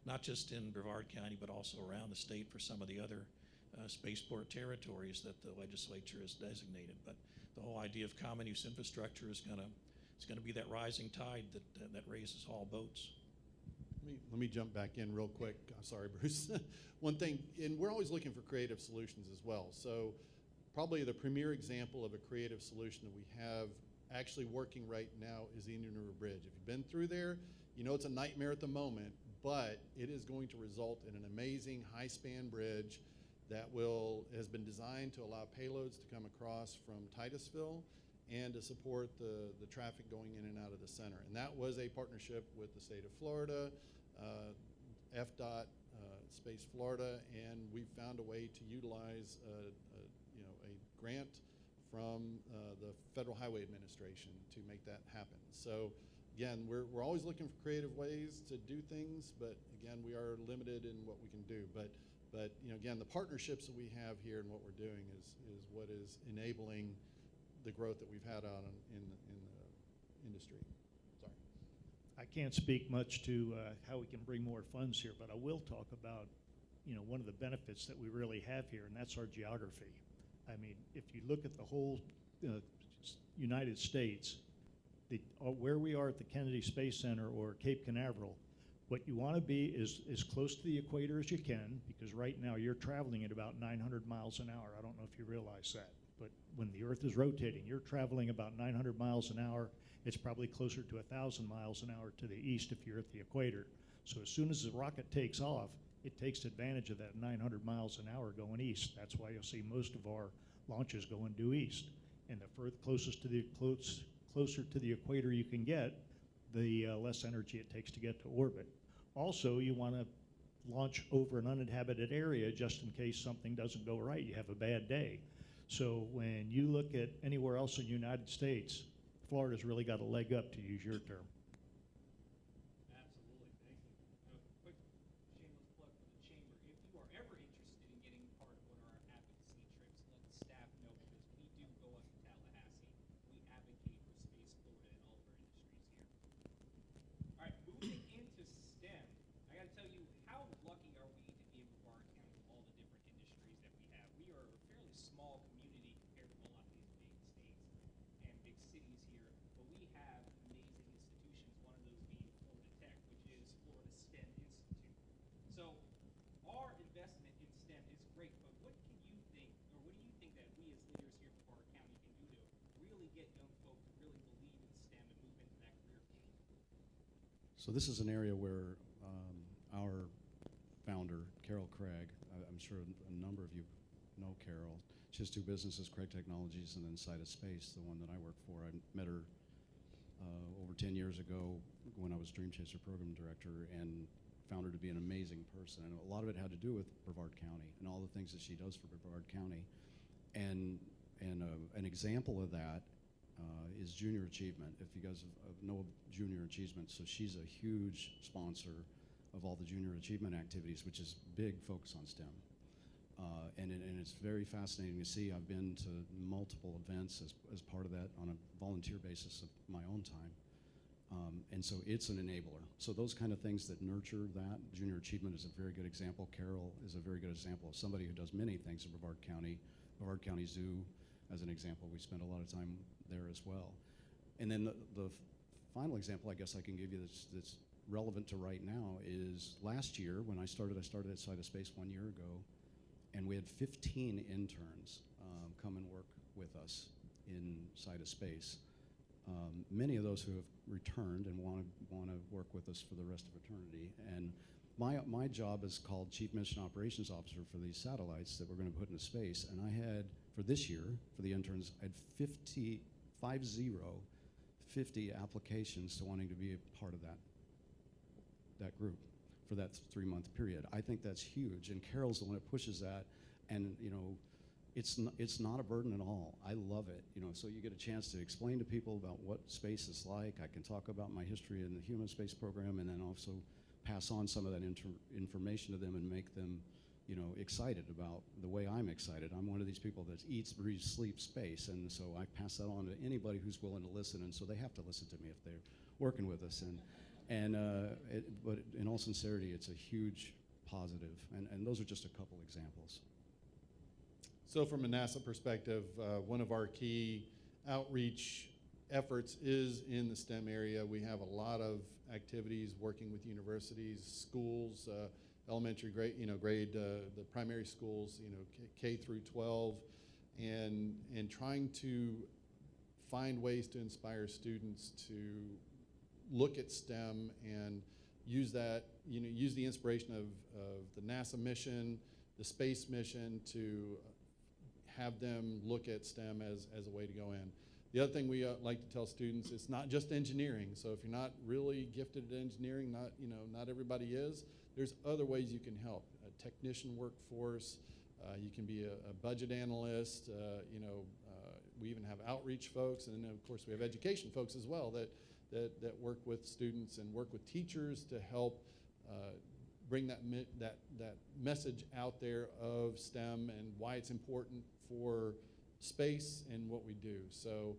not just in Brevard County, but also around the state for some of the other spaceport territories that the legislature has designated. But the whole idea of common use infrastructure is going to be that rising tide that raises all boats. Let me jump back in real quick. I'm sorry, Bruce. One thing, and we're always looking for creative solutions as well. So probably the premier example of a creative solution that we have actually working right now is the Indian River Bridge. If you've been through there, you know it's a nightmare at the moment, but it is going to result in an amazing high-span bridge that has been designed to allow payloads to come across from Titusville and to support the traffic going in and out of the center. And that was a partnership with the state of Florida, FDOT, Space Florida, and we found a way to utilize a grant from the Federal Highway Administration to make that happen. So again, we're always looking for creative ways to do things, but again, we are limited in what we can do. But you know, again, the partnerships that we have here and what we're doing is what is enabling the growth that we've had out in the industry. Sorry. I can't speak much to how we can bring more funds here, but I will talk about, you know, one of the benefits that we really have here, and that's our geography. I mean, if you look at the whole United States, where we are at the Kennedy Space Center or Cape Canaveral, what you want to be is as close to the equator as you can, because right now you're traveling at about 900 miles an hour. I don't know if you realize that, but when the Earth is rotating, you're traveling about 900 miles an hour. It's probably closer to 1,000 miles an hour to the east if you're at the equator. So as soon as the rocket takes off, it takes advantage of that 900 miles an hour going east. That's why you'll see most of our launches going due east. And the closer to the equator you can get, the less energy it takes to get to orbit. Also, you want to launch over an uninhabited area just in case something doesn't go right, you have a bad day. So when you look at anywhere else in the United States, Florida's really got a leg up, to use your term. Absolutely, thank you. A quick shameless plug for the chamber. If you are ever interested in getting part of one of our advocacy trips, let the staff know, because we do go up to Tallahassee. We advocate for Space Florida and all of our industries here. All right, moving into state get young folk to really believe in STEM and move into that career field? So this is an area where our founder, Carol Craig, I'm sure a number of you know Carol. She has two businesses, Craig Technologies and then Sidus Space, the one that I work for. I met her over 10 years ago when I was Dream Chaser program director, and found her to be an amazing person. And a lot of it had to do with Brevard County and all the things that she does for Brevard County. And an example of that is Junior Achievement. If you guys know Junior Achievement, so she's a huge sponsor of all the Junior Achievement activities, which is big focus on STEM. And it's very fascinating to see. I've been to multiple events as part of that on a volunteer basis of my own time. And so it's an enabler. So those kind of things that nurture that, Junior Achievement is a very good example. Carol is a very good example of somebody who does many things in Brevard County. Brevard County Zoo, as an example, we spend a lot of time there as well. And then the final example I guess I can give you that's relevant to right now is last year when I started at Sidus Space 1 year ago, and we had 15 interns come and work with us in Sidus Space. Many of those who have returned and want to work with us for the rest of eternity. And my job is called Chief Mission Operations Officer for these satellites that we're going to put into space. And I had, for this year, for the interns, I had 50 applications to wanting to be a part of that group for that 3-month period. I think that's huge, and Carol's the one that pushes that, and it's not a burden at all. I love it, so you get a chance to explain to people about what space is like. I can talk about my history in the human space program, and then also pass on some of that information to them and make them excited about the way I'm excited. I'm one of these people that eats, breathes, sleeps space, and so I pass that on to anybody who's willing to listen, and so they have to listen to me if they're working with us. But in all sincerity, it's a huge positive, and those are just a couple examples. So from a NASA perspective, one of our key outreach efforts is in the STEM area. We have a lot of activities working with universities, schools, elementary grade, the primary schools, K through 12, and trying to find ways to inspire students to look at STEM and use that, use the inspiration of the NASA mission, the space mission to have them look at STEM as a way to go in. The other thing we like to tell students, it's not just engineering. So if you're not really gifted at engineering, not everybody is, there's other ways you can help. A technician workforce, you can be a budget analyst, we even have outreach folks, and then of course we have education folks as well that work with students and work with teachers to help bring that message out there of STEM and why it's important for space and what we do. So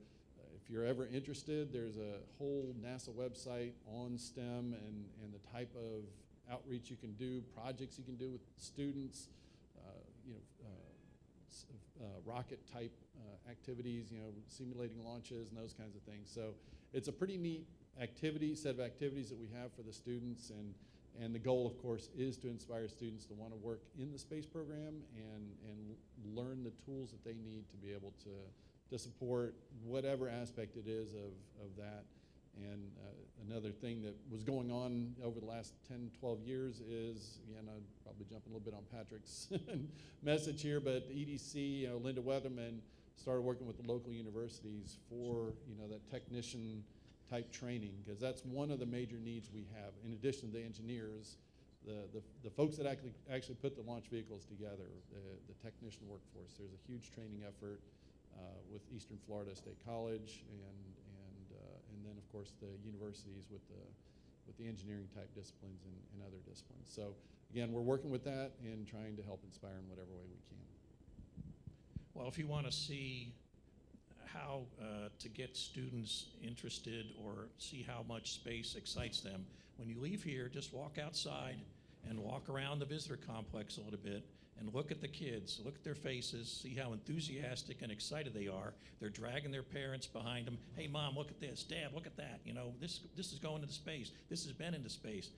if you're ever interested, there's a whole NASA website on STEM and the type of outreach you can do, projects you can do with students, rocket type activities, simulating launches and those kinds of things. So it's a pretty neat set of activities that we have for the students, and the goal, of course, is to inspire students to want to work in the space program and learn the tools that they need to be able to support whatever aspect it is of that. And another thing that was going on over the last 10, 12 years is, again, I'd probably jump a little bit on Patrick's message here, but the EDC, Linda Weatherman started working with the local universities for, that technician type training, because that's one of the major needs we have. In addition to the engineers, the folks that actually put the launch vehicles together, the technician workforce. There's a huge training effort with Eastern Florida State College and then of course the universities with the engineering type disciplines and other disciplines. So again, we're working with that and trying to help inspire in whatever way we can. Well, if you want to see how to get students interested or see how much space excites them, when you leave here, just walk outside and walk around the visitor complex a little bit and look at the kids, look at their faces, see how enthusiastic and excited they are. They're dragging their parents behind them. Hey, Mom, look at this. Dad, look at that. This is going into space. This has been into space.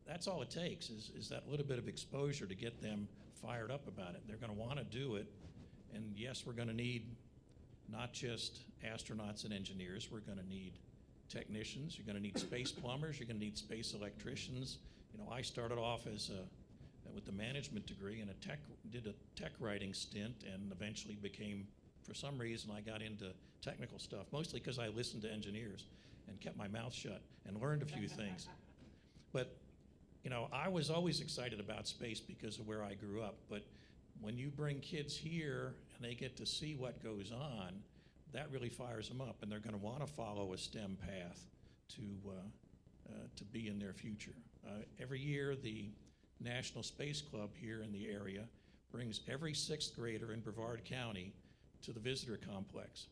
That's all it takes is that little bit of exposure to get them fired up about it. They're going to want to do it. And yes, we're going to need not just astronauts and engineers. We're going to need technicians. You're going to need space plumbers. You're going to need space electricians. You know, I started off as with the management degree and did a tech writing stint, and eventually became, for some reason, I got into technical stuff, mostly because I listened to engineers and kept my mouth shut and learned a few things. But, you know, I was always excited about space because of where I grew up. But when you bring kids here and they get to see what goes on, that really fires them up, and they're going to want to follow a STEM path to be in their future. Every year, the National Space Club here in the area brings every 6th grader in Brevard County to the visitor complex.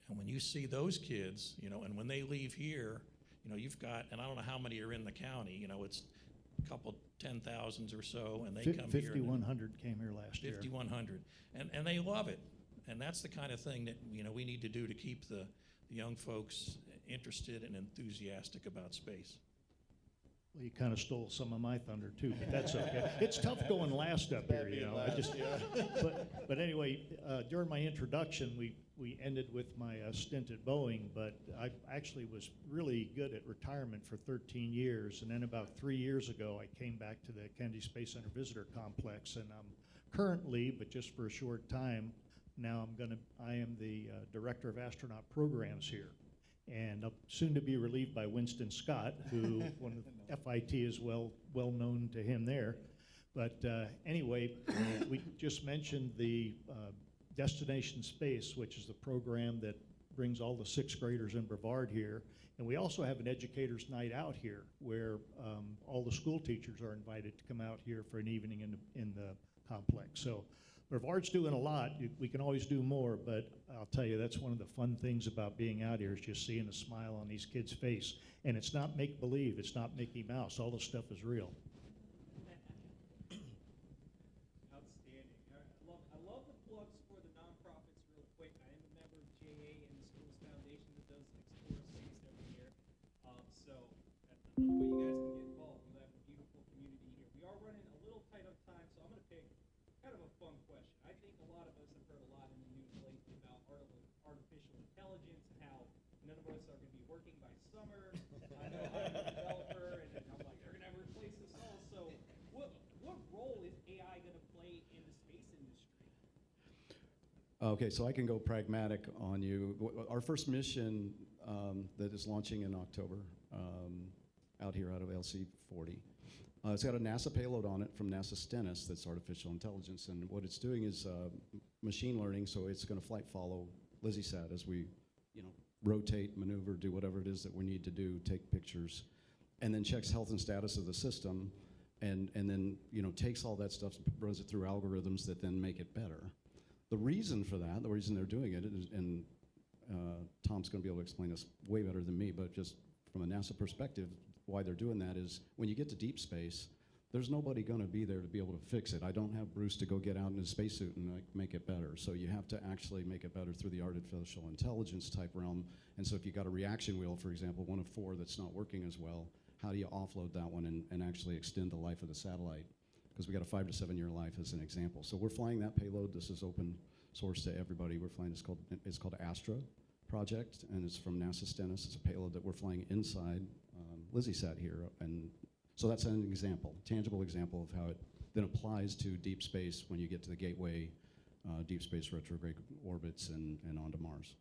And when you see those kids, you know, and when they leave here, you know, you've got, and I don't know how many are in the county, you know, it's a couple 10,000s or so, and they come here. 5,100 came here last year. 5,100, and they love it. And that's the kind of thing that, you know, we need to do to keep the young folks interested and enthusiastic about space. Well, you kind of stole some of my thunder too, but that's okay. It's tough going last up here, you know. But anyway, during my introduction, we ended with my stint at Boeing, but I actually was really good at retirement for 13 years, and then about 3 years ago, I came back to the Kennedy Space Center Visitor Complex, and I'm currently, but just for a short time, now I am the Director of Astronaut Programs here. And soon to be relieved by Winston Scott, who one of FIT is well known to him there. But anyway, we just mentioned the Destination Space, which is the program that brings all the 6th graders in Brevard here. And we also have an educators' night out here, where all the school teachers are invited to come out here for an evening in the complex. So Brevard's doing a lot. We can always do more, but I'll tell you, that's one of the fun things about being out here is just seeing a smile on these kids' face. And it's not make-believe. It's not Mickey Mouse. All this stuff is real. Outstanding. I love the plugs for the nonprofits real quick. I am a member of JA and the Schools Foundation that does Explore Space every year. So another way you guys can get involved. We have a beautiful community here. We are running a little tight on time, so I'm going to pick kind of a fun question. I think a lot of us have heard a lot in the news lately about artificial intelligence and how none of us are going to be working by summer. I know I'm a developer, and I'm like, they're going to have to replace us all. So what role is AI going to play in the space industry? Okay, so I can go pragmatic on you. Our first mission that is launching in October out here out of LC-40, it's got a NASA payload on it from NASA Stennis that's artificial intelligence, and what it's doing is machine learning, so it's going to flight follow LizzieSat as we, you know, rotate, maneuver, do whatever it is that we need to do, take pictures, and then checks health and status of the system, and then, you know, takes all that stuff and runs it through algorithms that then make it better. The reason for that, the reason they're doing it, is, and Tom's going to be able to explain this way better than me, but just from a NASA perspective, why they're doing that is when you get to deep space, there's nobody going to be there to be able to fix it. I don't have Bruce to go get out in his spacesuit and like make it better. So you have to actually make it better through the artificial intelligence type realm. And so if you got a reaction wheel, for example, one of 4 that's not working as well, how do you offload that one and actually extend the life of the satellite? Because we got a 5 to 7 year life as an example. So we're flying that payload. This is open source to everybody. We're flying, it's called Astra project, and it's from NASA Stennis. It's a payload that we're flying inside LizzieSat here, and so that's an example, tangible example of how it then applies to deep space when you get to the Gateway, deep space retrograde orbits, and onto Mars.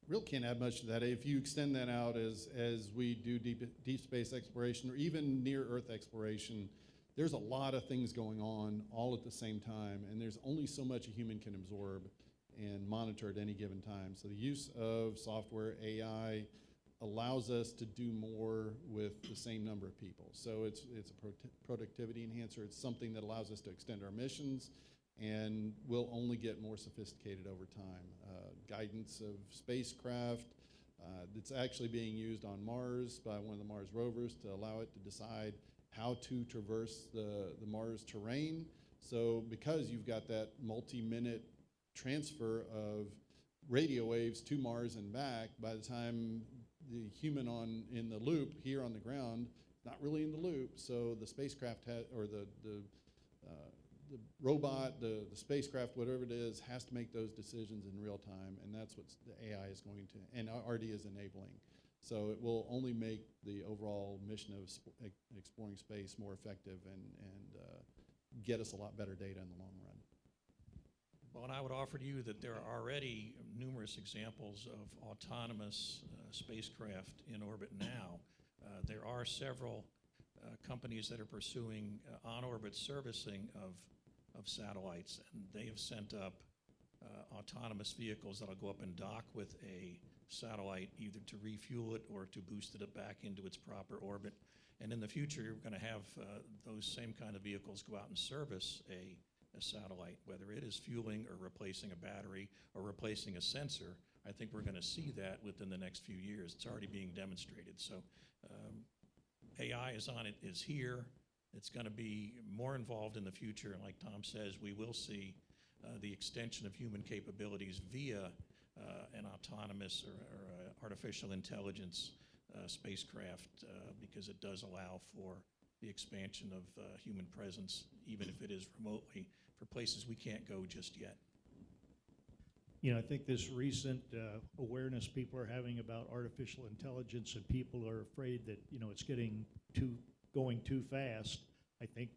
Really can't add much to that. If you extend that out as we do deep space exploration or even near Earth exploration, there's a lot of things going on all at the same time, and there's only so much a human can absorb and monitor at any given time. So the use of software, AI, allows us to do more with the same number of people. So it's a productivity enhancer. It's something that allows us to extend our missions, and will only get more sophisticated over time. Guidance of spacecraft that's actually being used on Mars by one of the Mars rovers to allow it to decide how to traverse the Mars terrain. So because you've got that multi-minute transfer of radio waves to Mars and back, by the time the human in the loop here on the ground, not really in the loop, so the spacecraft or the robot, the spacecraft, whatever it is, has to make those decisions in real time, and that's what the AI is going to, and RD is enabling. So it will only make the overall mission of exploring space more effective and get us a lot better data in the long run. Well, and I would offer to you that there are already numerous examples of autonomous spacecraft in orbit now. There are several companies that are pursuing on-orbit servicing of satellites, and they have sent up autonomous vehicles that'll go up and dock with a satellite either to refuel it or to boost it back into its proper orbit. And in the future, you're going to have those same kind of vehicles go out and service a satellite, whether it is fueling or replacing a battery or replacing a sensor. I think we're going to see that within the next few years. It's already being demonstrated. So AI is here. It's going to be more involved in the future. And like Tom says, we will see the extension of human capabilities via an autonomous or artificial intelligence spacecraft because it does allow for the expansion of human presence, even if it is remotely, for places we can't go just yet. You know, I think this recent awareness people are having about artificial intelligence, and people are afraid that, you know, it's going too fast. I think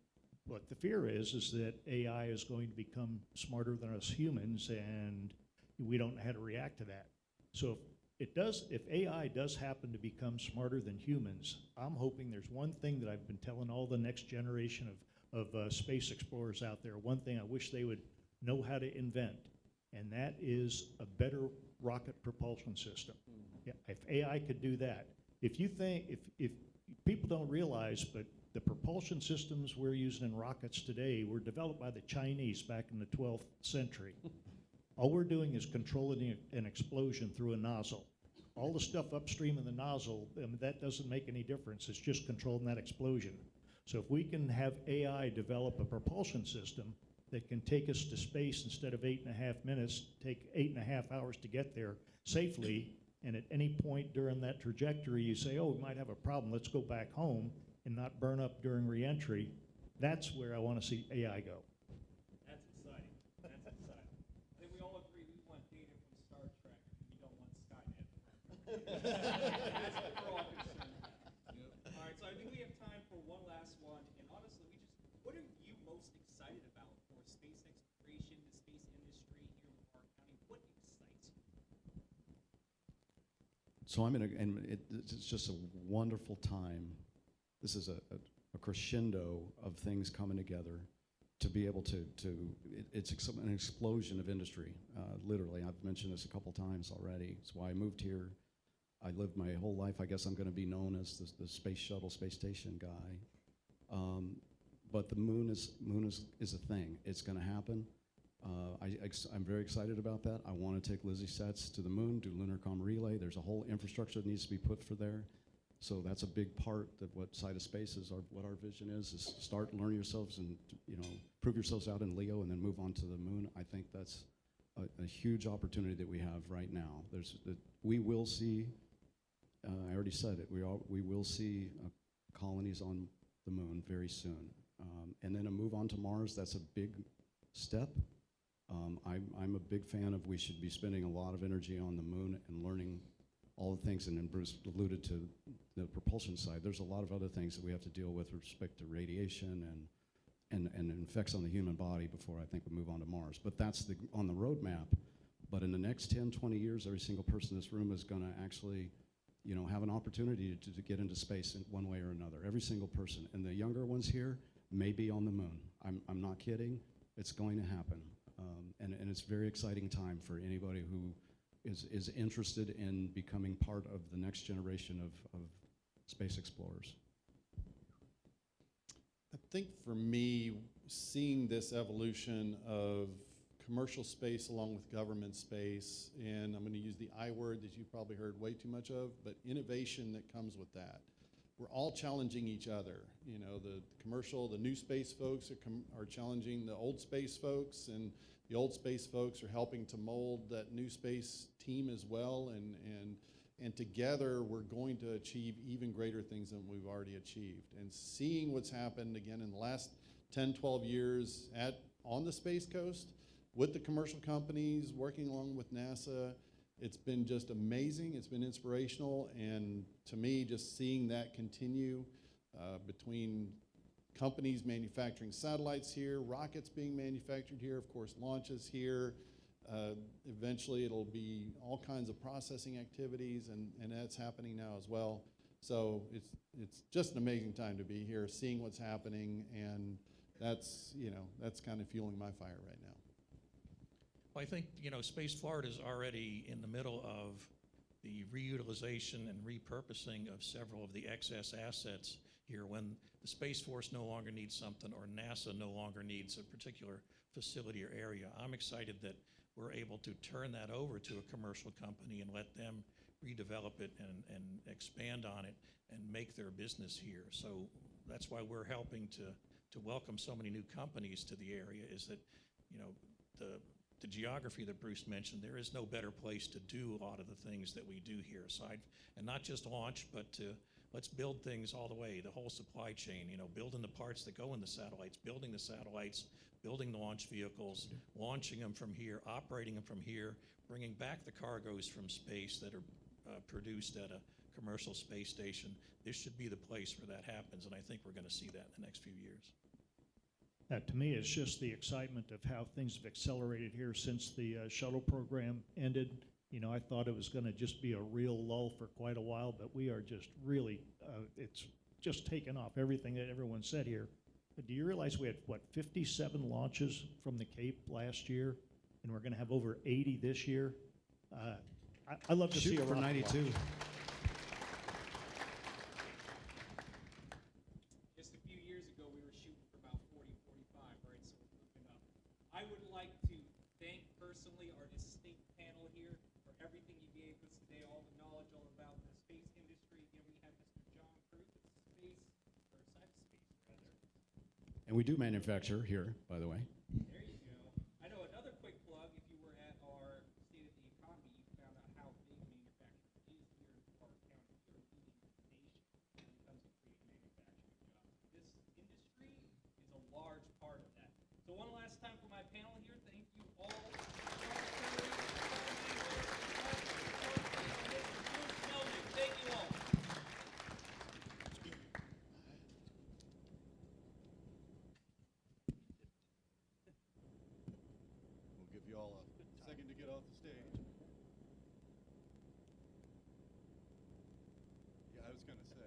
what the fear is that AI is going to become smarter than us humans, and we don't know how to react to that. So if AI does happen to become smarter than humans, I'm hoping there's one thing that I've been telling all the next generation of space explorers out there, one thing I wish they would know how to invent, and that is a better rocket propulsion system. Yeah, if AI could do that, if people don't realize, but the propulsion systems we're using in rockets today were developed by the Chinese back in the 12th century. All we're doing is controlling an explosion through a nozzle. All the stuff upstream in the nozzle, that doesn't make any difference. It's just controlling that explosion. So if we can have AI develop a propulsion system that can take us to space instead of 8.5 minutes, take 8.5 hours to get there safely, and at any point during that trajectory you say, oh, we might have a problem, let's go back home and not burn up during reentry, that's where I want to see AI go. That's exciting. That's exciting. I think we all agree we want data from Star Trek. We don't want Skynet. That's what we're all concerned about. Yep. All right, so I think we have time for one last one. And honestly, what are you most excited about for space exploration, the space industry here in Brevard County? What excites you? So it's just a wonderful time. This is a crescendo of things coming together to be able it's an explosion of industry, literally. I've mentioned this a couple times already. It's why I moved here. I lived my whole life, I guess I'm going to be known as the space shuttle, space station guy. But the moon is a thing. It's going to happen. I'm very excited about that. I want to take LizzieSats to the moon, do lunar comm relay. There's a whole infrastructure that needs to be put for there. So that's a big part of what Site of Space is, what our vision is start, learn yourselves, and prove yourselves out in LEO, and then move on to the moon. I think that's a huge opportunity that we have right now. We will see, I already said it, we will see colonies on the moon very soon. And then a move on to Mars, that's a big step. I'm a big fan of we should be spending a lot of energy on the moon and learning all the things, and then Bruce alluded to the propulsion side. There's a lot of other things that we have to deal with respect to radiation and effects on the human body before I think we move on to Mars. But that's on the roadmap. But in the next 10, 20 years, every single person in this room is going to actually have an opportunity to get into space in one way or another. Every single person. And the younger ones here may be on the moon. I'm not kidding. It's going to happen. And it's a very exciting time for anybody who is interested in becoming part of the next generation of space explorers. I think for me, seeing this evolution of commercial space along with government space, and I'm going to use the I word that you've probably heard way too much of, but innovation that comes with that. We're all challenging each other. The commercial, the new space folks are challenging the old space folks, and the old space folks are helping to mold that new space team as well, and together we're going to achieve even greater things than we've already achieved. And seeing what's happened again in the last 10, 12 years at on the Space Coast with the commercial companies, working along with NASA. It's been just amazing. It's been inspirational. And to me, just seeing that continue between companies manufacturing satellites here, rockets being manufactured here, of course, launches here. Eventually, it'll be all kinds of processing activities, and that's happening now as well. So it's just an amazing time to be here, seeing what's happening, and that's kind of fueling my fire right now. Well, I think, Space Florida is already in the middle of the reutilization and repurposing of several of the excess assets here. When the Space Force no longer needs something or NASA no longer needs a particular facility or area, I'm excited that we're able to turn that over to a commercial company and let them redevelop it and expand on it and make their business here. So that's why we're helping to welcome so many new companies to the area, is that, the geography that Bruce mentioned, there is no better place to do a lot of the things that we do here, aside, and not just launch, but let's build things all the way, the whole supply chain, building the parts that go in the satellites, building the launch vehicles, launching them from here, operating them from here, bringing back the cargoes from space that are produced at a commercial space station. This should be the place where that happens, and I think we're going to see that in the next few years. To me, it's just the excitement of how things have accelerated here since the shuttle program ended. I thought it was going to just be a real lull for quite a while, but we are just really, it's just taken off, everything that everyone said here. But do you realize we had, 57 launches from the Cape last year, and we're going to have over 80 this year? I love to see a for rocket 92. launch. Just a few years ago, we were shooting for about 40, 45, right? So we're moving up. I would like to thank personally our distinct panel here for everything you gave us today, all the knowledge all about the space industry. Again, we have Mr. John Cruz at Cyberspace, rather. And we do manufacture here, by the way. There you go. I know another quick plug, if you were at our State of the Economy, you found out how big manufacturing is here in Clark County. We are leading the nation when it comes to creating manufacturing jobs. This industry is a large part of that. So one last time for my panel here, thank you all. Thank you all. We'll give you all a second to get off the stage. Yeah, I was going to say,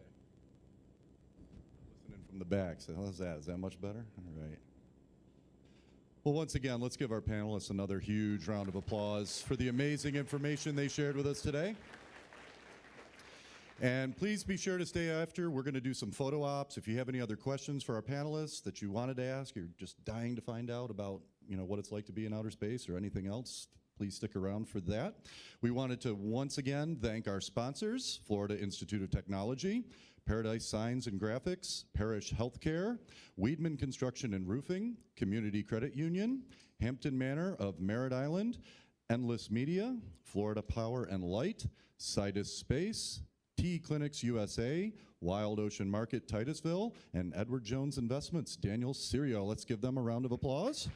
listening from the back, so how's that? Is that much better? All right. Well, once again, let's give our panelists another huge round of applause for the amazing information they shared with us today. And please be sure to stay after. We're going to do some photo ops. If you have any other questions for our panelists that you wanted to ask, you're just dying to find out about, what it's like to be in outer space or anything else, please stick around for that. We wanted to once again thank our sponsors, Florida Institute of Technology, Paradise Signs and Graphics, Parrish Healthcare, Weedman Construction and Roofing, Community Credit Union, Hampton Manor of Merritt Island, Endless Media, Florida Power and Light, Sidus Space, T Clinics USA, Wild Ocean Market Titusville, and Edward Jones Investments, Daniel Sirio. Let's give them a round of applause.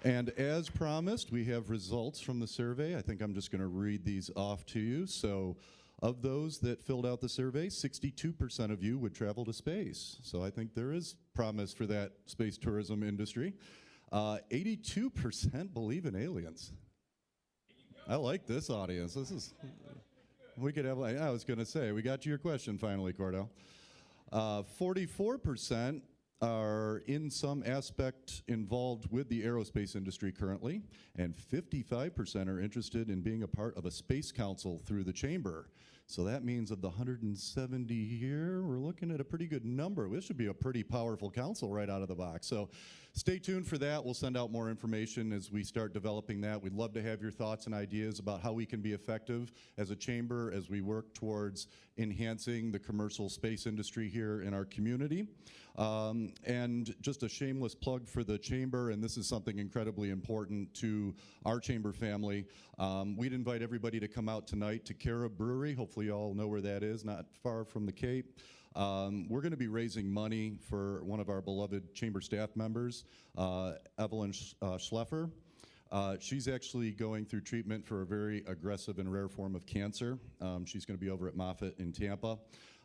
And as promised, we have results from the survey. I think I'm just going to read these off to you. So of those that filled out the survey, 62% of you would travel to space. So I think there is promise for that space tourism industry. 82% believe in aliens. I like this audience. This is, we could have, I was going to say, we got to your question finally, Cordell. 44% are in some aspect involved with the aerospace industry currently, and 55% are interested in being a part of a space council through the chamber. So that means of the 170 here, we're looking at a pretty good number. This should be a pretty powerful council right out of the box. So stay tuned for that. We'll send out more information as we start developing that. We'd love to have your thoughts and ideas about how we can be effective as a chamber as we work towards enhancing the commercial space industry here in our community. And just a shameless plug for the chamber, and this is something incredibly important to our chamber family. We'd invite everybody to come out tonight to Cara Brewery. Hopefully you all know where that is, not far from the Cape. We're going to be raising money for one of our beloved chamber staff members, Evelyn Schleffer. She's actually going through treatment for a very aggressive and rare form of cancer. She's going to be over at Moffitt in Tampa.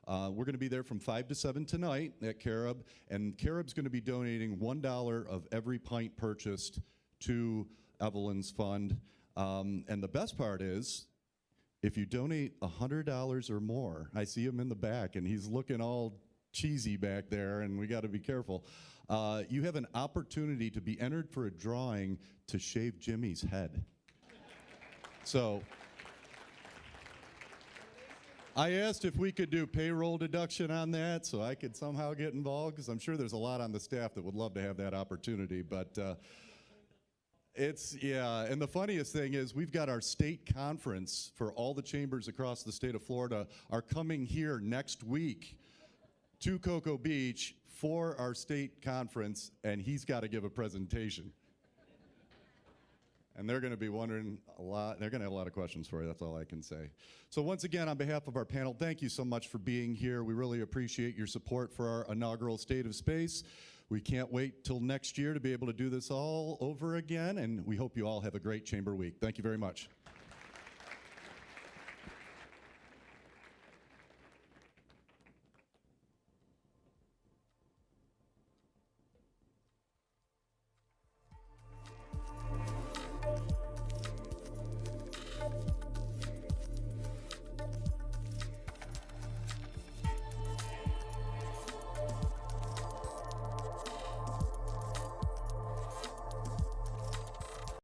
We're going to be there from 5 to 7 tonight at Carob, and Carob's going to be donating $1 of every pint purchased to Evelyn's fund. And the best part is, if you donate $100 or more, I see him in the back, and he's looking all cheesy back there, and we got to be careful. You have an opportunity to be entered for a drawing to shave Jimmy's head. So I asked if we could do payroll deduction on that so I could somehow get involved, because I'm sure there's a lot on the staff that would love to have that opportunity. But and the funniest thing is we've got our state conference for all the chambers across the state of Florida are coming here next week to Cocoa Beach for our state conference, and he's got to give a presentation. And they're going to be wondering a lot. They're going to have a lot of questions for you. That's all I can say. So once again, on behalf of our panel, thank you so much for being here. We really appreciate your support for our inaugural State of Space. We can't wait till next year to be able to do this all over again, and we hope you all have a great Chamber Week. Thank you very much.